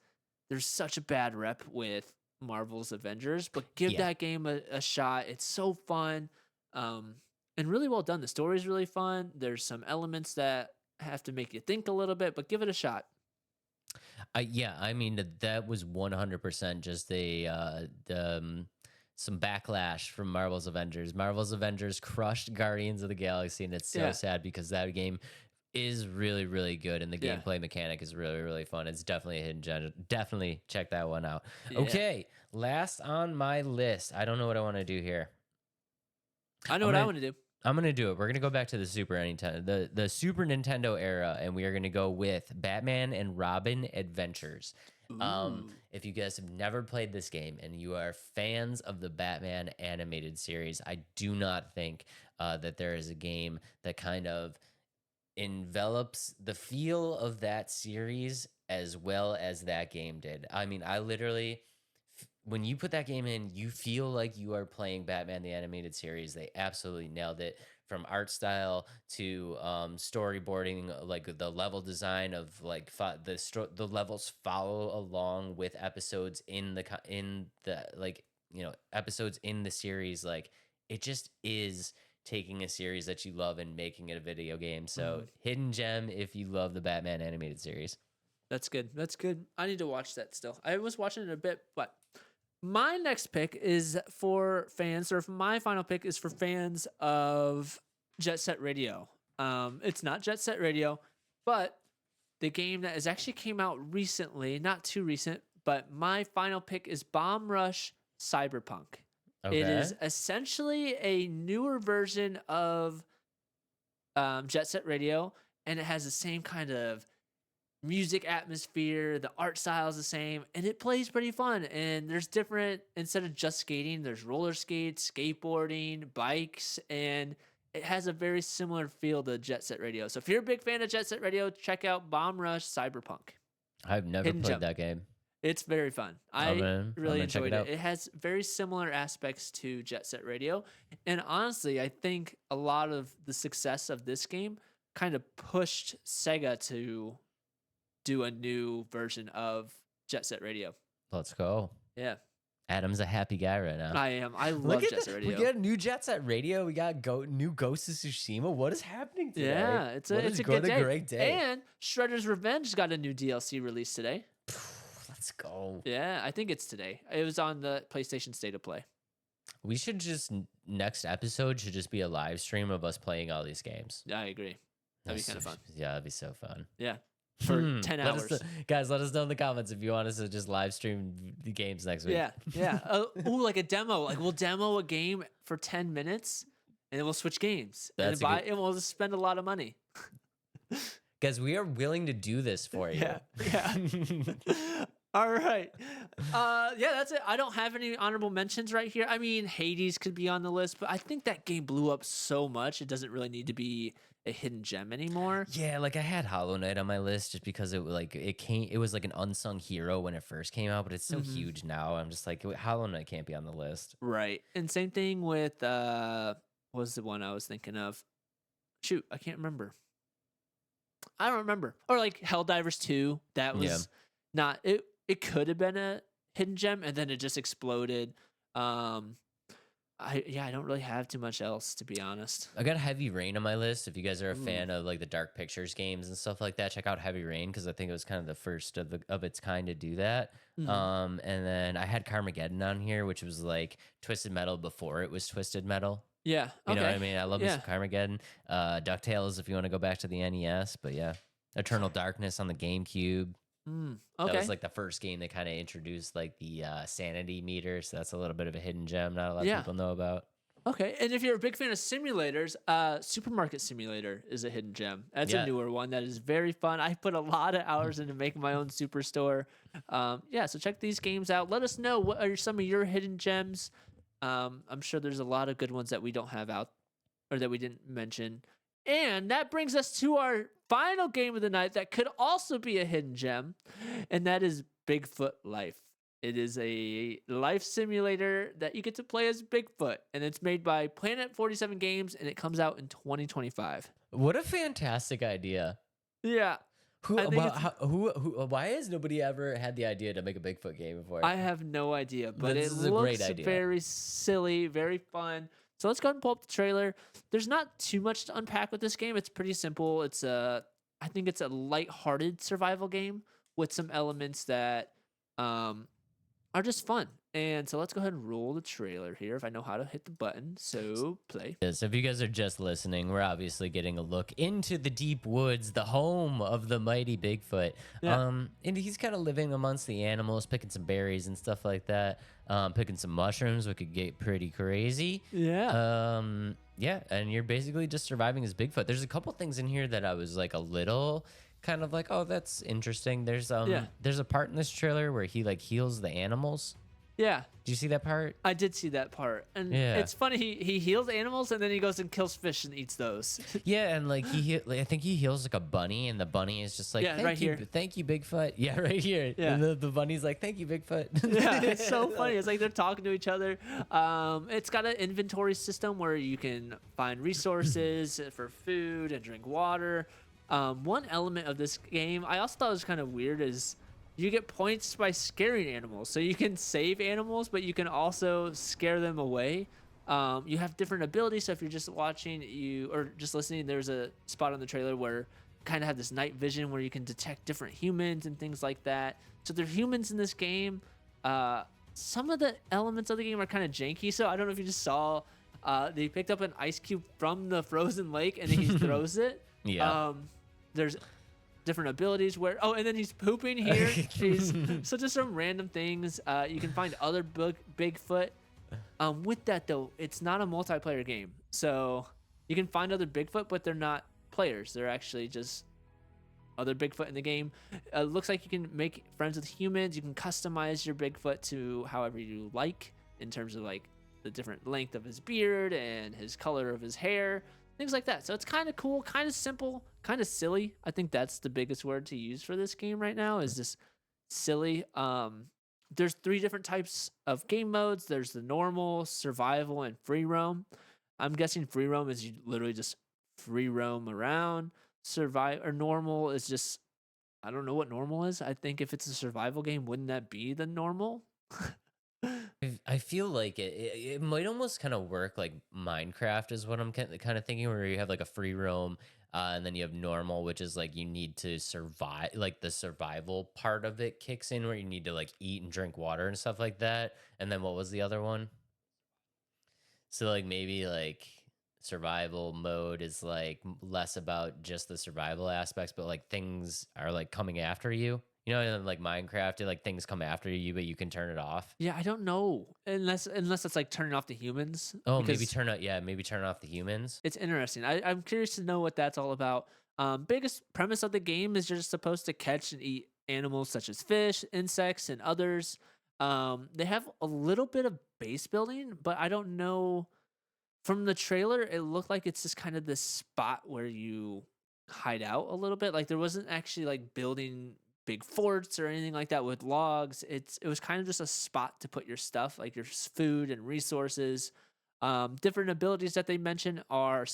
there's such a bad rep with Marvel's Avengers, but give that game a shot. It's so fun and really well done. The story is really fun. There's some elements that have to make you think a little bit, but give it a shot. Yeah, I mean that was 100% just some backlash from Marvel's Avengers. Marvel's Avengers crushed Guardians of the Galaxy, and it's so sad because that game is really, really good, and the gameplay mechanic is really, really fun. It's definitely a hidden gem. Definitely check that one out. Yeah. Okay, last on my list. I don't know what I want to do here. I know what I want to do. I'm going to do it. We're going to go back to the Super Nintendo, the Super Nintendo era, and we are going to go with Batman and Robin Adventures. If you guys have never played this game and you are fans of the Batman animated series, I do not think that there is a game that kind of envelops the feel of that series as well as that game did. I mean, I literally... when you put that game in, you feel like you are playing Batman the Animated Series. They absolutely nailed it, from art style to storyboarding, like the level design of like the levels follow along with episodes in the like, you know, episodes in the series. Like, it just is taking a series that you love and making it a video game. So hidden gem if you love the Batman Animated Series. That's good. That's good. I need to watch that still. I was watching it a bit, but my next pick is for fans, or my final pick is for fans of Jet Set Radio. It's not Jet Set Radio, but the game that has actually came out recently, not too recent, but my final pick is Bomb Rush Cyberpunk. Okay. It is essentially a newer version of Jet Set Radio, and it has the same kind of music atmosphere. The art style is the same, and it plays pretty fun. And there's different, instead of just skating, there's roller skates, skateboarding, bikes, and it has a very similar feel to Jet Set Radio. So if you're a big fan of Jet Set Radio, check out Bomb Rush Cyberpunk. I've never played that game. It's very fun. I really enjoyed it. It has very similar aspects to Jet Set Radio. And honestly, I think a lot of the success of this game kind of pushed Sega to do a new version of Jet Set Radio. Let's go. Yeah. Adam's a happy guy right now. I am. I love Jet Set Radio. We got a new Jet Set Radio. We got new Ghost of Tsushima. What is happening today? Yeah, it's a good day. Great day. And Shredder's Revenge got a new DLC release today. Let's go. Yeah, I think it's today. It was on the PlayStation State of Play. We should just, next episode should just be a live stream of us playing all these games. Yeah, I agree. That'd be kind of fun. Yeah, that'd be so fun. Yeah. For 10 hours. Guys, let us know in the comments if you want us to just live stream the games next week. Yeah. Ooh, like a demo. Like, we'll demo a game for 10 minutes, and then we'll switch games. And we'll just spend a lot of money. Guys, we are willing to do this for you. Yeah. All right. That's it. I don't have any honorable mentions right here. I mean, Hades could be on the list, but I think that game blew up so much, it doesn't really need to be a hidden gem anymore. Yeah, like I had Hollow Knight on my list just because it was like an unsung hero when it first came out, but it's so Mhm. huge now. I'm just like Hollow Knight can't be on the list. Right. And same thing with what was the one I was thinking of? Shoot, I can't remember. I don't remember. Or like Helldivers 2, that Yeah. was not it. It could have been a hidden gem, and then it just exploded. Um, I don't really have too much else to be honest. I got Heavy Rain on my list. If you guys are a Ooh. fan of like the Dark Pictures games and stuff like that, check out Heavy Rain because I think it was kind of the first of its kind to do that. And then I had Carmageddon on here, which was like Twisted Metal before it was Twisted Metal. Yeah. You know what I Okay. mean? I love me Yeah. some Carmageddon. DuckTales, if you want to go back to the NES, but yeah, Eternal Darkness on the GameCube. That Okay. was like the first game that kind of introduced like the sanity meter, so that's a little bit of a hidden gem not a lot of Yeah. people know about. Okay, and if you're a big fan of simulators, Supermarket Simulator is a hidden gem. That's Yeah. a newer one that is very fun. I put a lot of hours into making my own superstore. Yeah, so check these games out. Let us know what are some of your hidden gems. I'm sure there's a lot of good ones that we don't have out or that we didn't mention. And that brings us to our final game of the night that could also be a hidden gem, and that is Bigfoot Life. It is a life simulator that you get to play as Bigfoot, and it's made by Planet 47 Games, and it comes out in 2025. What a fantastic idea. Yeah, I think it's- Why has nobody ever had the idea to make a Bigfoot game before? I have no idea, but This it is a great looks idea. very silly, very fun. So let's go ahead and pull up the trailer. There's not too much to unpack with this game. It's pretty simple. I think it's a lighthearted survival game with some elements that are just fun. And so let's go ahead and roll the trailer here if I know how to hit the button. So play. So if you guys are just listening, we're obviously getting a look into the deep woods, the home of the mighty Bigfoot. Yeah. And he's kind of living amongst the animals, picking some berries and stuff like that, picking some mushrooms, which could get pretty crazy. Yeah. Yeah, and you're basically just surviving as Bigfoot. There's a couple things in here that I was like a little kind of like, oh, that's interesting. There's a part in this trailer where he like heals the animals. Yeah. Do you see that part? I did see that part. And Yeah. it's funny, he heals animals and then he goes and kills fish and eats those. Yeah, and like I think he heals like a bunny, and the bunny is just like, Yeah, thank right you, here. thank you, Bigfoot. Yeah, right here. Yeah. And the bunny's like, thank you, Bigfoot. Yeah, it's so funny. It's like they're talking to each other. It's got an inventory system where you can find resources for food and drink water. One element of this game I also thought was kind of weird is you get points by scaring animals. So you can save animals, but you can also scare them away. You have different abilities. So if you're just watching or just listening, there's a spot on the trailer where you kind of have this night vision where you can detect different humans and things like that. So there are humans in this game. Some of the elements of the game are kind of janky. So I don't know if you just saw, they picked up an ice cube from the frozen lake and then he throws it. Yeah. There's different abilities where and then he's pooping here. Jeez. So just some random things. You can find other Bigfoot. With that though, it's not a multiplayer game, so you can find other Bigfoot, but they're not players. They're actually just other Bigfoot in the game. Looks like you can make friends with humans. You can customize your Bigfoot to however you like in terms of like the different length of his beard and his color of his hair. Things like that. So it's kind of cool, kind of simple, kind of silly. I think that's the biggest word to use for this game right now is just silly. There's 3 different types of game modes. There's the normal, survival, and free roam. I'm guessing free roam is you literally just free roam around. Normal is just, I don't know what normal is. I think if it's a survival game, wouldn't that be the normal? I feel like it might almost kind of work like Minecraft is what I'm kind of thinking, where you have like a free roam, and then you have normal, which is like you need to survive, like the survival part of it kicks in where you need to like eat and drink water and stuff like that. And then what was the other one? So like maybe like survival mode is like less about just the survival aspects, but like things are like coming after you. You know, and like Minecraft, like things come after you, but you can turn it off. Yeah, I don't know. Unless it's like turning off the humans. Oh, maybe because turn off the humans. it's interesting. I'm curious to know what that's all about. Biggest premise of the game is you're just supposed to catch and eat animals such as fish, insects, and others. They have a little bit of base building, but I don't know from the trailer, it looked like it's just kind of this spot where you hide out a little bit. Like there wasn't actually like building big forts or anything like that with logs. It was kind of just a spot to put your stuff, like your food and resources. Different abilities that they mention are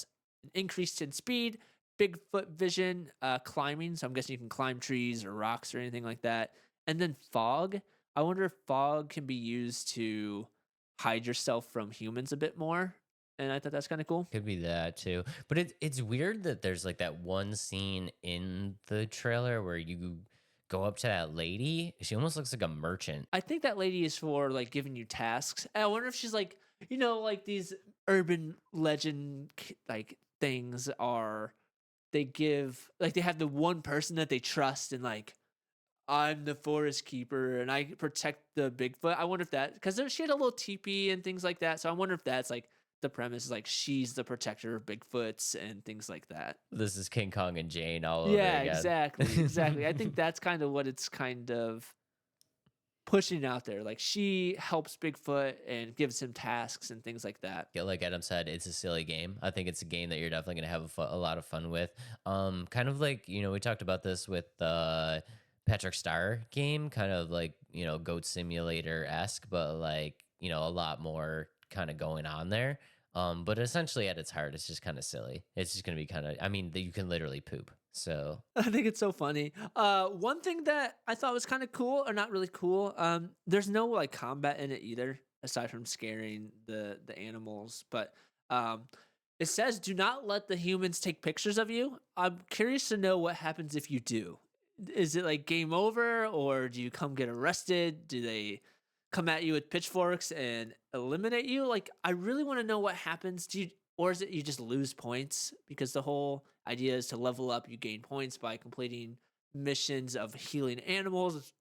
increased in speed, Bigfoot vision, climbing. So I'm guessing you can climb trees or rocks or anything like that. And then fog. I wonder if fog can be used to hide yourself from humans a bit more. And I thought that's kind of cool. Could be that too. But it's weird that there's like that one scene in the trailer where you go up to that lady. She almost looks like a merchant. I think that lady is for like giving you tasks. And I wonder if she's like, like these urban legend like things are, they give, like they have the one person that they trust and like, I'm the forest keeper and I protect the Bigfoot. I wonder if that, because she had a little teepee and things like that. So I wonder if that's like the premise is like she's the protector of Bigfoots and things like that. This is King Kong and Jane all over Yeah, again. exactly. I think that's kind of what it's kind of pushing out there. Like she helps Bigfoot and gives him tasks and things like that. Yeah, like Adam said, it's a silly game. I think it's a game that you're definitely going to have a lot of fun with. Kind of like, we talked about this with the Patrick Star game, kind of like, Goat Simulator-esque, but like, a lot more kind of going on there. But essentially at its heart, it's just kind of silly. It's just going to be kind of, you can literally poop. So I think it's so funny. One thing that I thought was kind of cool, or not really cool, there's no like combat in it either, aside from scaring the animals. But it says, "Do not let the humans take pictures of you." I'm curious to know what happens if you do. Is it like game over, or do you come get arrested? Do they come at you with pitchforks and eliminate you? Like, I really want to know what happens. Or is it you just lose points? Because the whole idea is to level up. You gain points by completing missions of healing animals,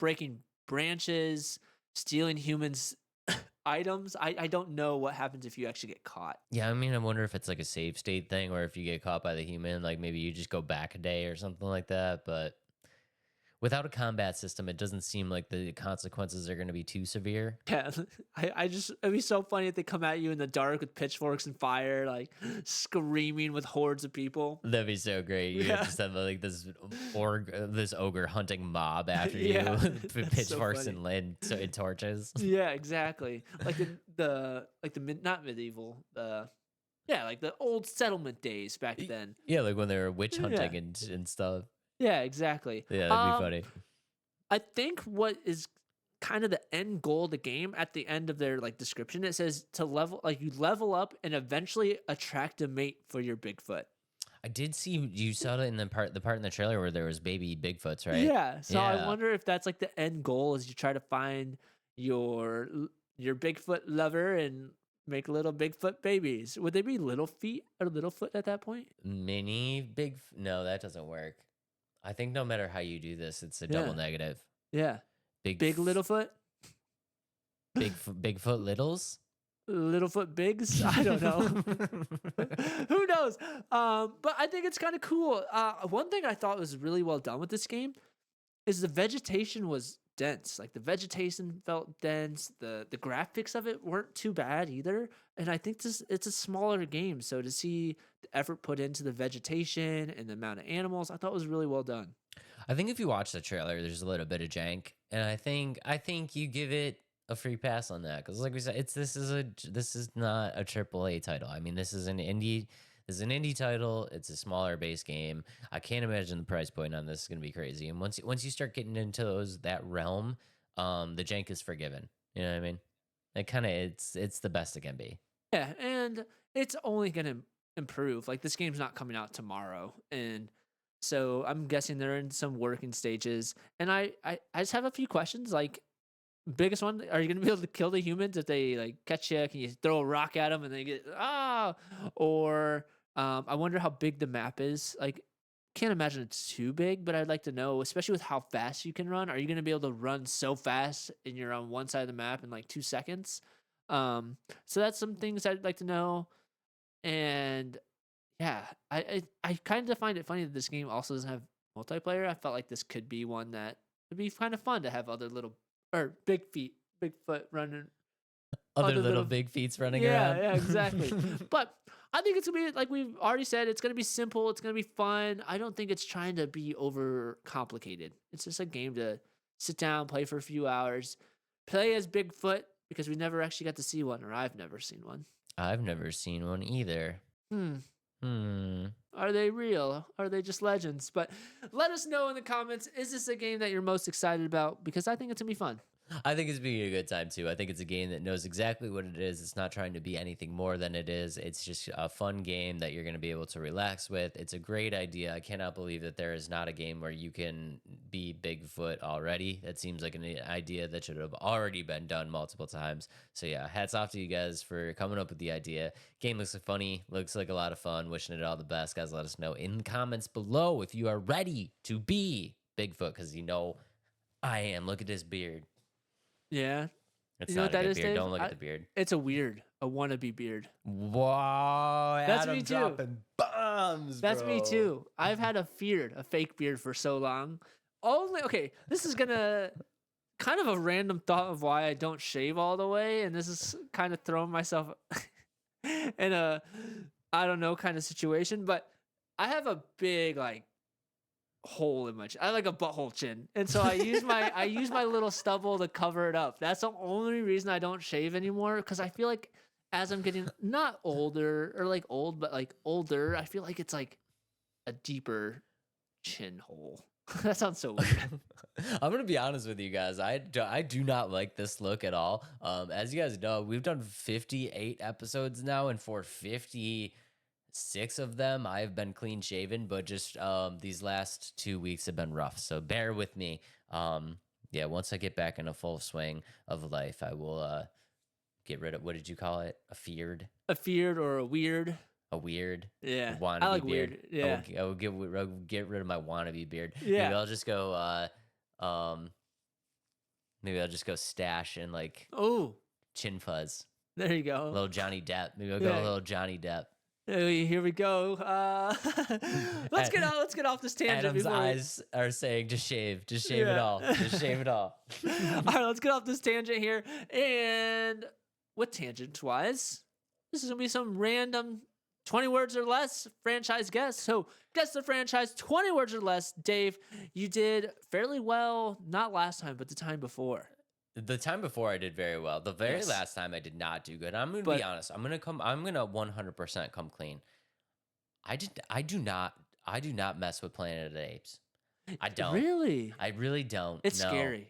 breaking branches, stealing humans' items. I don't know what happens if you actually get caught. yeah, I wonder if it's like a save state thing, or if you get caught by the human, like maybe you just go back a day or something like that. But without a combat system, it doesn't seem like the consequences are going to be too severe. Yeah, it'd be so funny if they come at you in the dark with pitchforks and fire, like screaming with hordes of people. That'd be so great. You Yeah. just have like this ogre hunting mob after Yeah, you that's with so pitchforks funny. and torches. Yeah, exactly. Like not medieval, like the old settlement days back then. Yeah, like when they were witch Yeah. hunting and stuff. Yeah, exactly. Yeah, that'd be funny. I think what is kind of the end goal of the game at the end of their like description, it says to you level up and eventually attract a mate for your Bigfoot. I did see you saw it in the part in the trailer where there was baby Bigfoots, right? Yeah. So I Yeah. wonder if that's like the end goal is you try to find your Bigfoot lover and make little Bigfoot babies. Would they be little feet or little foot at that point? Mini big. No, that doesn't work. I think no matter how you do this, it's a double Yeah. negative. Yeah. Big little foot? Bigfoot littles. Littlefoot bigs? I don't know. Who knows? But I think it's kind of cool. One thing I thought was really well done with this game is the vegetation was dense. Like the vegetation felt dense. The graphics of it weren't too bad either. And I think it's a smaller game, so to see the effort put into the vegetation and the amount of animals, I thought was really well done. I think if you watch the trailer, there's a little bit of jank, and I think you give it a free pass on that because, like we said, this is not a AAA title. This is an indie. This is an indie title. It's a smaller base game. I can't imagine the price point on this is going to be crazy. And once you start getting into that realm, the jank is forgiven. You know what I mean? It kind of it's the best it can be. Yeah, and it's only going to improve. Like this game's not coming out tomorrow, and so I'm guessing they're in some working stages. And I just have a few questions. Like, biggest one: are you going to be able to kill the humans if they like catch you? Can you throw a rock at them and they get Or I wonder how big the map is. Like, can't imagine it's too big, but I'd like to know, especially with how fast you can run. Are you going to be able to run so fast and you're on one side of the map in like 2 seconds? So that's some things I'd like to know. And yeah, I kind of find it funny that this game also doesn't have multiplayer. I felt like this could be one that would be kind of fun to have other little or Bigfoot running Other little big feets running yeah, around. yeah, exactly. But I think it's gonna be like we've already said. It's gonna be simple. It's gonna be fun. I don't think it's trying to be over complicated. It's just a game to sit down, play for a few hours, play as Bigfoot because we never actually got to see one, or I've never seen one. I've never seen one either. Hmm. Hmm. Are they real? Are they just legends? But let us know in the comments. Is this a game that you're most excited about? Because I think it's gonna be fun. I think it's being a good time too. I think it's a game that knows exactly what it is. It's not trying to be anything more than it is. It's just a fun game that you're going to be able to relax with. It's a great idea. I cannot believe that there is not a game where you can be Bigfoot already. That seems like an idea that should have already been done multiple times. So yeah, hats off to you guys for coming up with the idea. Game looks funny, looks like a lot of fun. Wishing it all the best, guys. Let us know in the comments below if you are ready to be Bigfoot, because you know I am. Look at this beard. Yeah. It's You know not what a that good is, beard. Dave? Don't look at the beard. It's a wannabe beard. Wow, That's Adam me too. dropping bombs. That's me bro. too. I've had a fake beard for so long. Okay, this is gonna kind of a random thought of why I don't shave all the way, and this is kind of throwing myself in a I don't know kind of situation, but I have a big like hole in my chin. I have like a butthole chin, and so I use my little stubble to cover it up. That's the only reason I don't shave anymore, because I feel like as I'm getting not older or like old, but like older, I feel like it's like a deeper chin hole. That sounds so weird. I'm gonna be honest with you guys. I do not like this look at all. As you guys know, we've done 58 episodes now, and for 56 of them, I've been clean shaven. But just these last 2 weeks have been rough. So bear with me. Yeah, once I get back in a full swing of life, I will get rid of, what did you call it? A feared? A feared or a weird. A weird? Yeah, Wannabe I like beard. weird. Yeah, I will get rid of my wannabe beard. Yeah. Maybe I'll just go maybe I'll just go stash and like oh, chin fuzz. there you go. Little Johnny Depp. Maybe I'll go Yeah. a little Johnny Depp. Here we go. Let's get off this tangent. Adam's before we- eyes are saying just shave it Yeah. all. Just shave it all. All right, let's get off this tangent here. And with tangents wise, this is gonna be some random 20 words or less franchise guess. So guess the franchise 20 words or less. Dave, you did fairly well, not last time, but the time before. The time before I did very well. The very Yes. last time I did not do good. I'm gonna But- be honest. I'm gonna 100% come clean. I do not mess with Planet of the Apes. I don't. Really? I really don't. It's no. scary.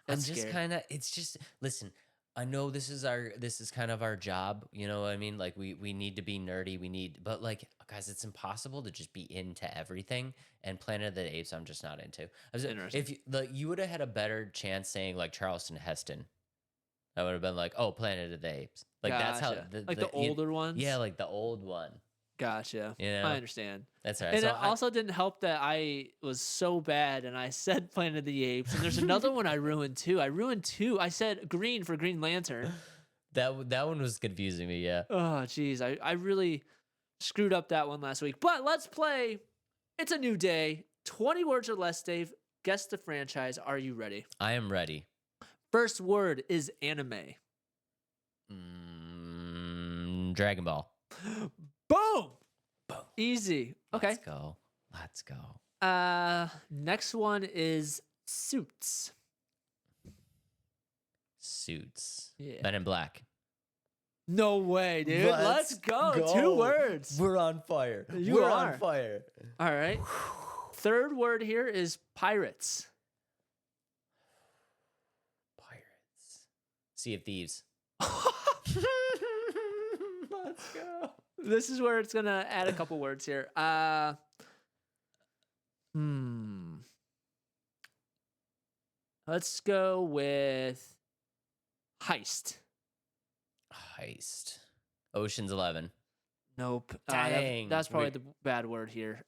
I'm That's just scary. kind of, it's just, listen, I know this is kind of our job, you know what I mean? Like we need to be nerdy, but like, guys, it's impossible to just be into everything, and Planet of the Apes I'm just not into. Interesting. If you would have had a better chance saying like Charleston Heston, I would have been like, oh, Planet of the Apes. Like that's how, Gotcha. Like the you- older ones? Yeah, like the old one. Gotcha. You know? I understand. That's all right. And So it also didn't help that I was so bad and I said Planet of the Apes. And there's another one I ruined too. I said green for Green Lantern. that one was confusing me, yeah. Oh, geez. I really screwed up that one last week. But let's play. It's a new day. 20 words or less, Dave. Guess the franchise. Are you ready? I am ready. First word is anime. Dragon Ball. Boom! Boom. Easy. Okay. Let's go. Next one is Suits. Suits. Yeah. Men in Black. No way, dude. Let's go. 2 words. We're on fire. You We're are. on fire. All right. Third word here is pirates. Pirates. Sea of Thieves. Let's go. This is where it's gonna add a couple words here. Let's go with heist. Heist. Ocean's 11. Nope. Dang. That's probably the bad word here.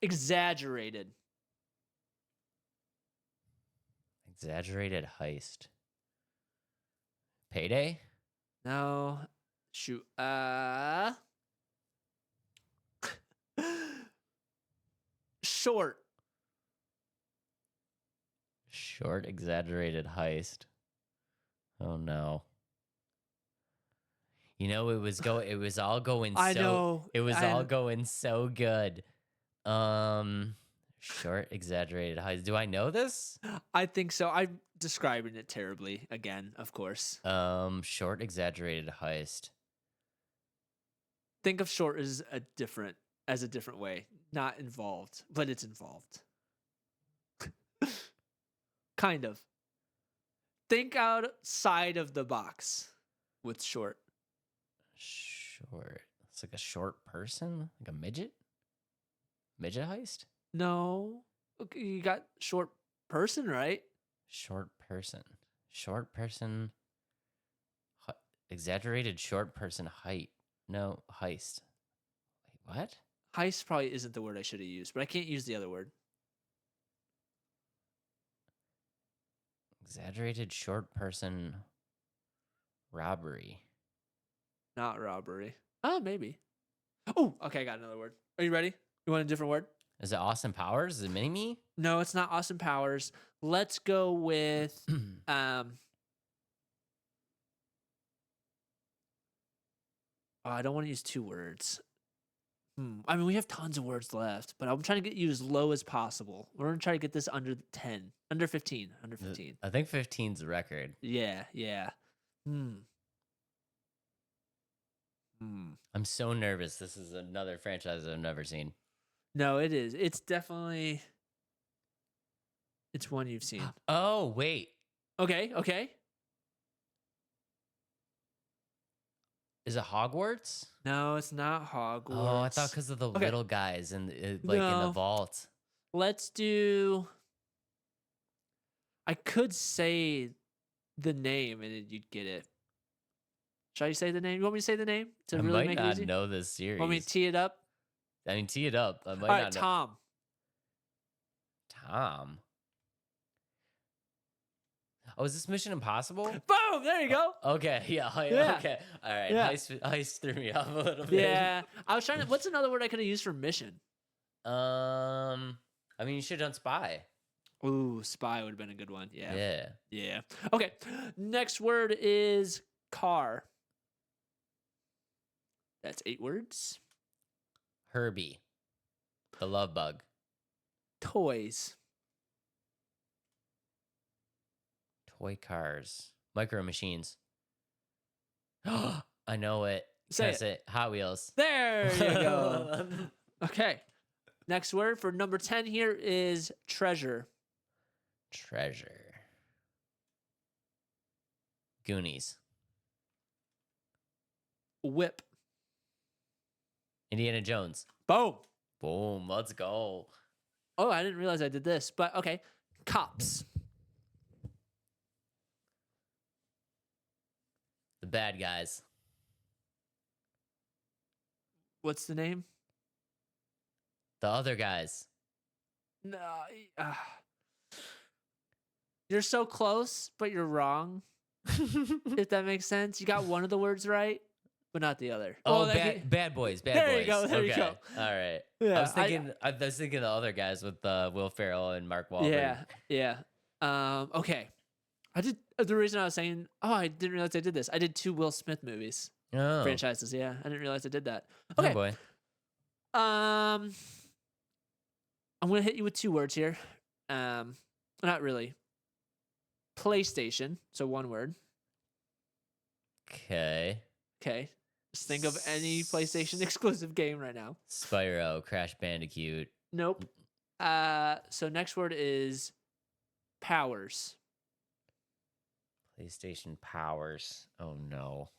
Exaggerated. Exaggerated heist. Payday? No. Shoot. Short. Short, exaggerated heist. Oh no. You know, it was all going I know. it was all going so good. Short, exaggerated heist. Do I know this? I think so. I'm describing it terribly again, of course. Short, exaggerated heist. Think of short as a different way. Not involved, but it's involved. Kind of. Think outside of the box with short. Short. It's like a short person? Like a midget? Midget heist? No. Okay, you got short person, right? Short person. Short person. Exaggerated short person height. No, heist. Wait, what? Heist probably isn't the word I should have used, but I can't use the other word. Exaggerated short person robbery. Not robbery. Oh, maybe. Oh, okay, I got another word. Are you ready? You want a different word? Is it Austin Powers? Is it Mini-Me? No, it's not Austin Powers. Let's go with I don't want to use two words. I mean, we have tons of words left, but I'm trying to get you as low as possible. We're going to try to get this under 10, under 15, under 15. I think 15's the record. Yeah. I'm so nervous. This is another franchise I've never seen. No, it is. It's definitely, it's one you've seen. Oh, wait. Okay. Is it Hogwarts? No, it's not Hogwarts. Oh, I thought because of the little guys in in the No. vault. Let's do. I could say the name and then you'd get it. Shall I say the name? You want me to say the name to I really might make not it easy? know this series. Want me to tee it up? I mean, tee it up. I might All right, not know. Tom. Tom. Oh, is this Mission Impossible? Boom! There you go. Okay, yeah. Yeah. Okay, all right. Yeah. Heist threw me off a little bit. Yeah, I was trying to. What's another word I could have used for mission? I mean, you should have done Spy. Ooh, spy would have been a good one. Yeah. Yeah. Okay. Next word is car. That's 8 words. Herbie, the love bug. Toys. Toy cars. Micro Machines. I know it. Say That's it. Hot Wheels. There you go. Okay. Next word for number 10 here is treasure. Treasure. Goonies. Whip. Indiana Jones. Boom. Boom. Let's go. Oh, I didn't realize I did this, but okay. Cops. The bad guys. What's the name? The other guys. No. You're so close, but you're wrong. If that makes sense. You got one of the words right, but not the other. Oh, Well, bad boys. Bad There boys. you go, there you Okay. go. All right. Yeah, I was thinking the other guys with Will Ferrell and Mark Wahlberg. Yeah. Okay. I did the reason I was saying, I didn't realize I did this. I did 2 Will Smith movies. Oh. Franchises, yeah. I didn't realize I did that. Oh Okay. boy. I'm gonna hit you with 2 words here. Not really. PlayStation, so 1 word. Okay. Okay. Just think of any PlayStation exclusive game right now. Spyro, Crash Bandicoot. Nope. So next word is powers. PlayStation Powers. Oh no.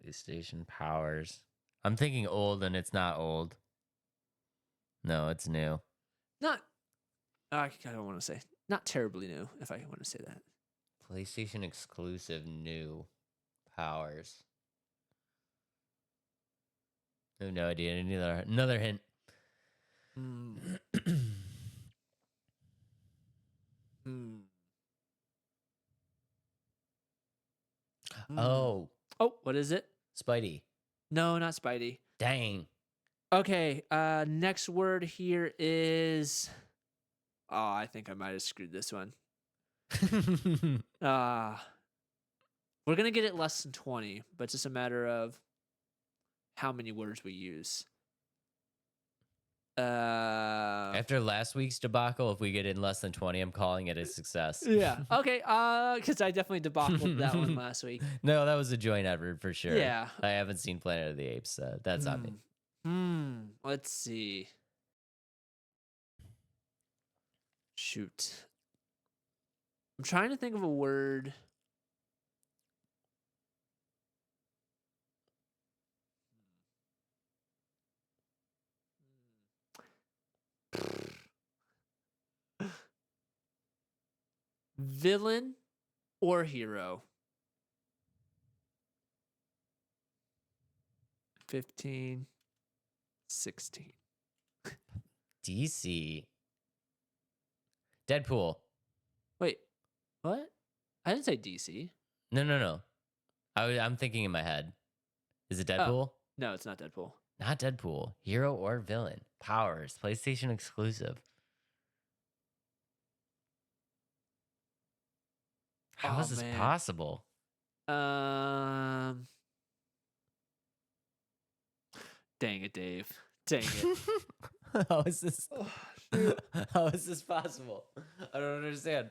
PlayStation Powers. I'm thinking old and it's not old. No, it's new. Not I don't want to say not terribly new, if I want to say that. PlayStation exclusive new Powers. I have no idea. I need another hint. Oh, Oh, what is it? Spidey. No, not Spidey. Dang. Okay, next word here is. Oh, I think I might have screwed this one. We're gonna get it less than 20, but it's just a matter of how many words we use. After last week's debacle, if we get in less than 20, I'm calling it a success. Yeah. Okay. Because I definitely debacled that one last week. No, that was a joint effort for sure. Yeah. I haven't seen Planet of the Apes, so that's on me. Let's see. Shoot. I'm trying to think of a word. Villain or hero? 15, 16. DC. Deadpool. Wait, what? I didn't say DC. No. I'm thinking in my head. Is it Deadpool? No, it's not Deadpool. Not Deadpool. Hero or villain. Powers. PlayStation exclusive. How is this possible? Dang it, Dave. Dang it. How is this? How is this possible? I don't understand.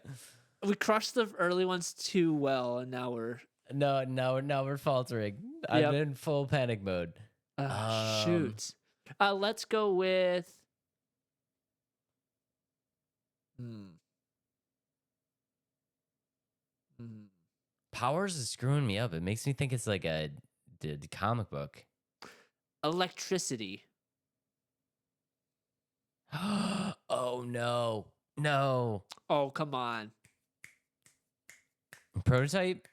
We crushed the early ones too well, and now we're Now we're faltering. I'm in full panic mode. shoot. Let's go with. Powers is screwing me up. It makes me think it's like the comic book. Electricity. Oh no. Oh, come on. Prototype?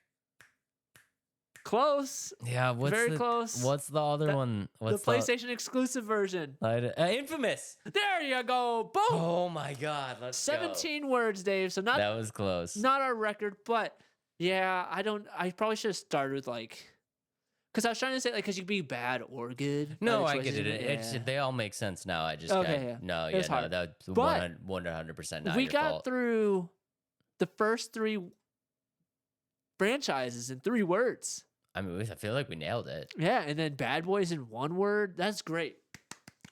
Close. Yeah, Very close. What's the other one? What's the PlayStation exclusive version. Infamous. There you go. Boom. Oh my god, let's 17 words, Dave. So not that was close. Not our record, but yeah, I probably should have started with because I was trying to say because you could be bad or good. No, by I the get choices it. you made. Yeah. They all make sense now. I just Okay, that's But 100% not we your got fault. through the first 3 franchises in 3 words. I mean, I feel like we nailed it. Yeah, and then Bad Boys in 1 word. That's great.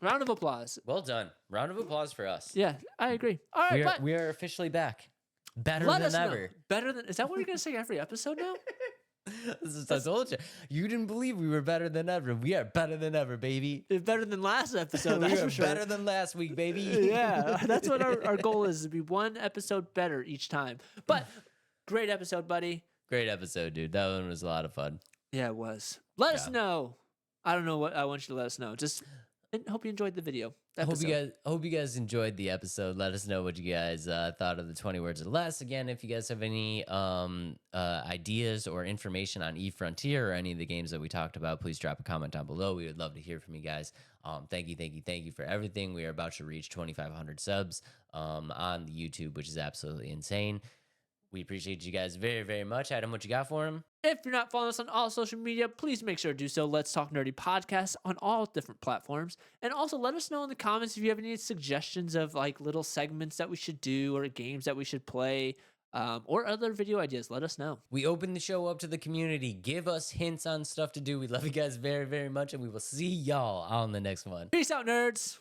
Round of applause. Well done. Round of applause for us. Yeah, I agree. All right, We are officially back. Better let than us know. ever. Better than. Is that what you're gonna say every episode now? I told you. You didn't believe we were better than ever. We are better than ever, baby. It's better than last episode. We That's are for sure. better than last week, baby. Yeah, that's what our goal is to be 1 episode better each time. But great episode, buddy. Great episode, dude. That one was a lot of fun. Yeah, it was. Let us know. I don't know what I want you to let us know. Just and hope you enjoyed the video. Hope you guys enjoyed the episode. Let us know what you guys thought of the 20 words or less. Again, if you guys have any ideas or information on eFrontier or any of the games that we talked about, please drop a comment down below. We would love to hear from you guys. Thank you for everything. We are about to reach 2,500 subs on the YouTube, which is absolutely insane. We appreciate you guys very, very much. Adam, what you got for him? If you're not following us on all social media, please make sure to do so. Let's Talk Nerdy Podcast on all different platforms. And also let us know in the comments if you have any suggestions of little segments that we should do or games that we should play or other video ideas. Let us know. We open the show up to the community. Give us hints on stuff to do. We love you guys very, very much. And we will see y'all on the next one. Peace out, nerds.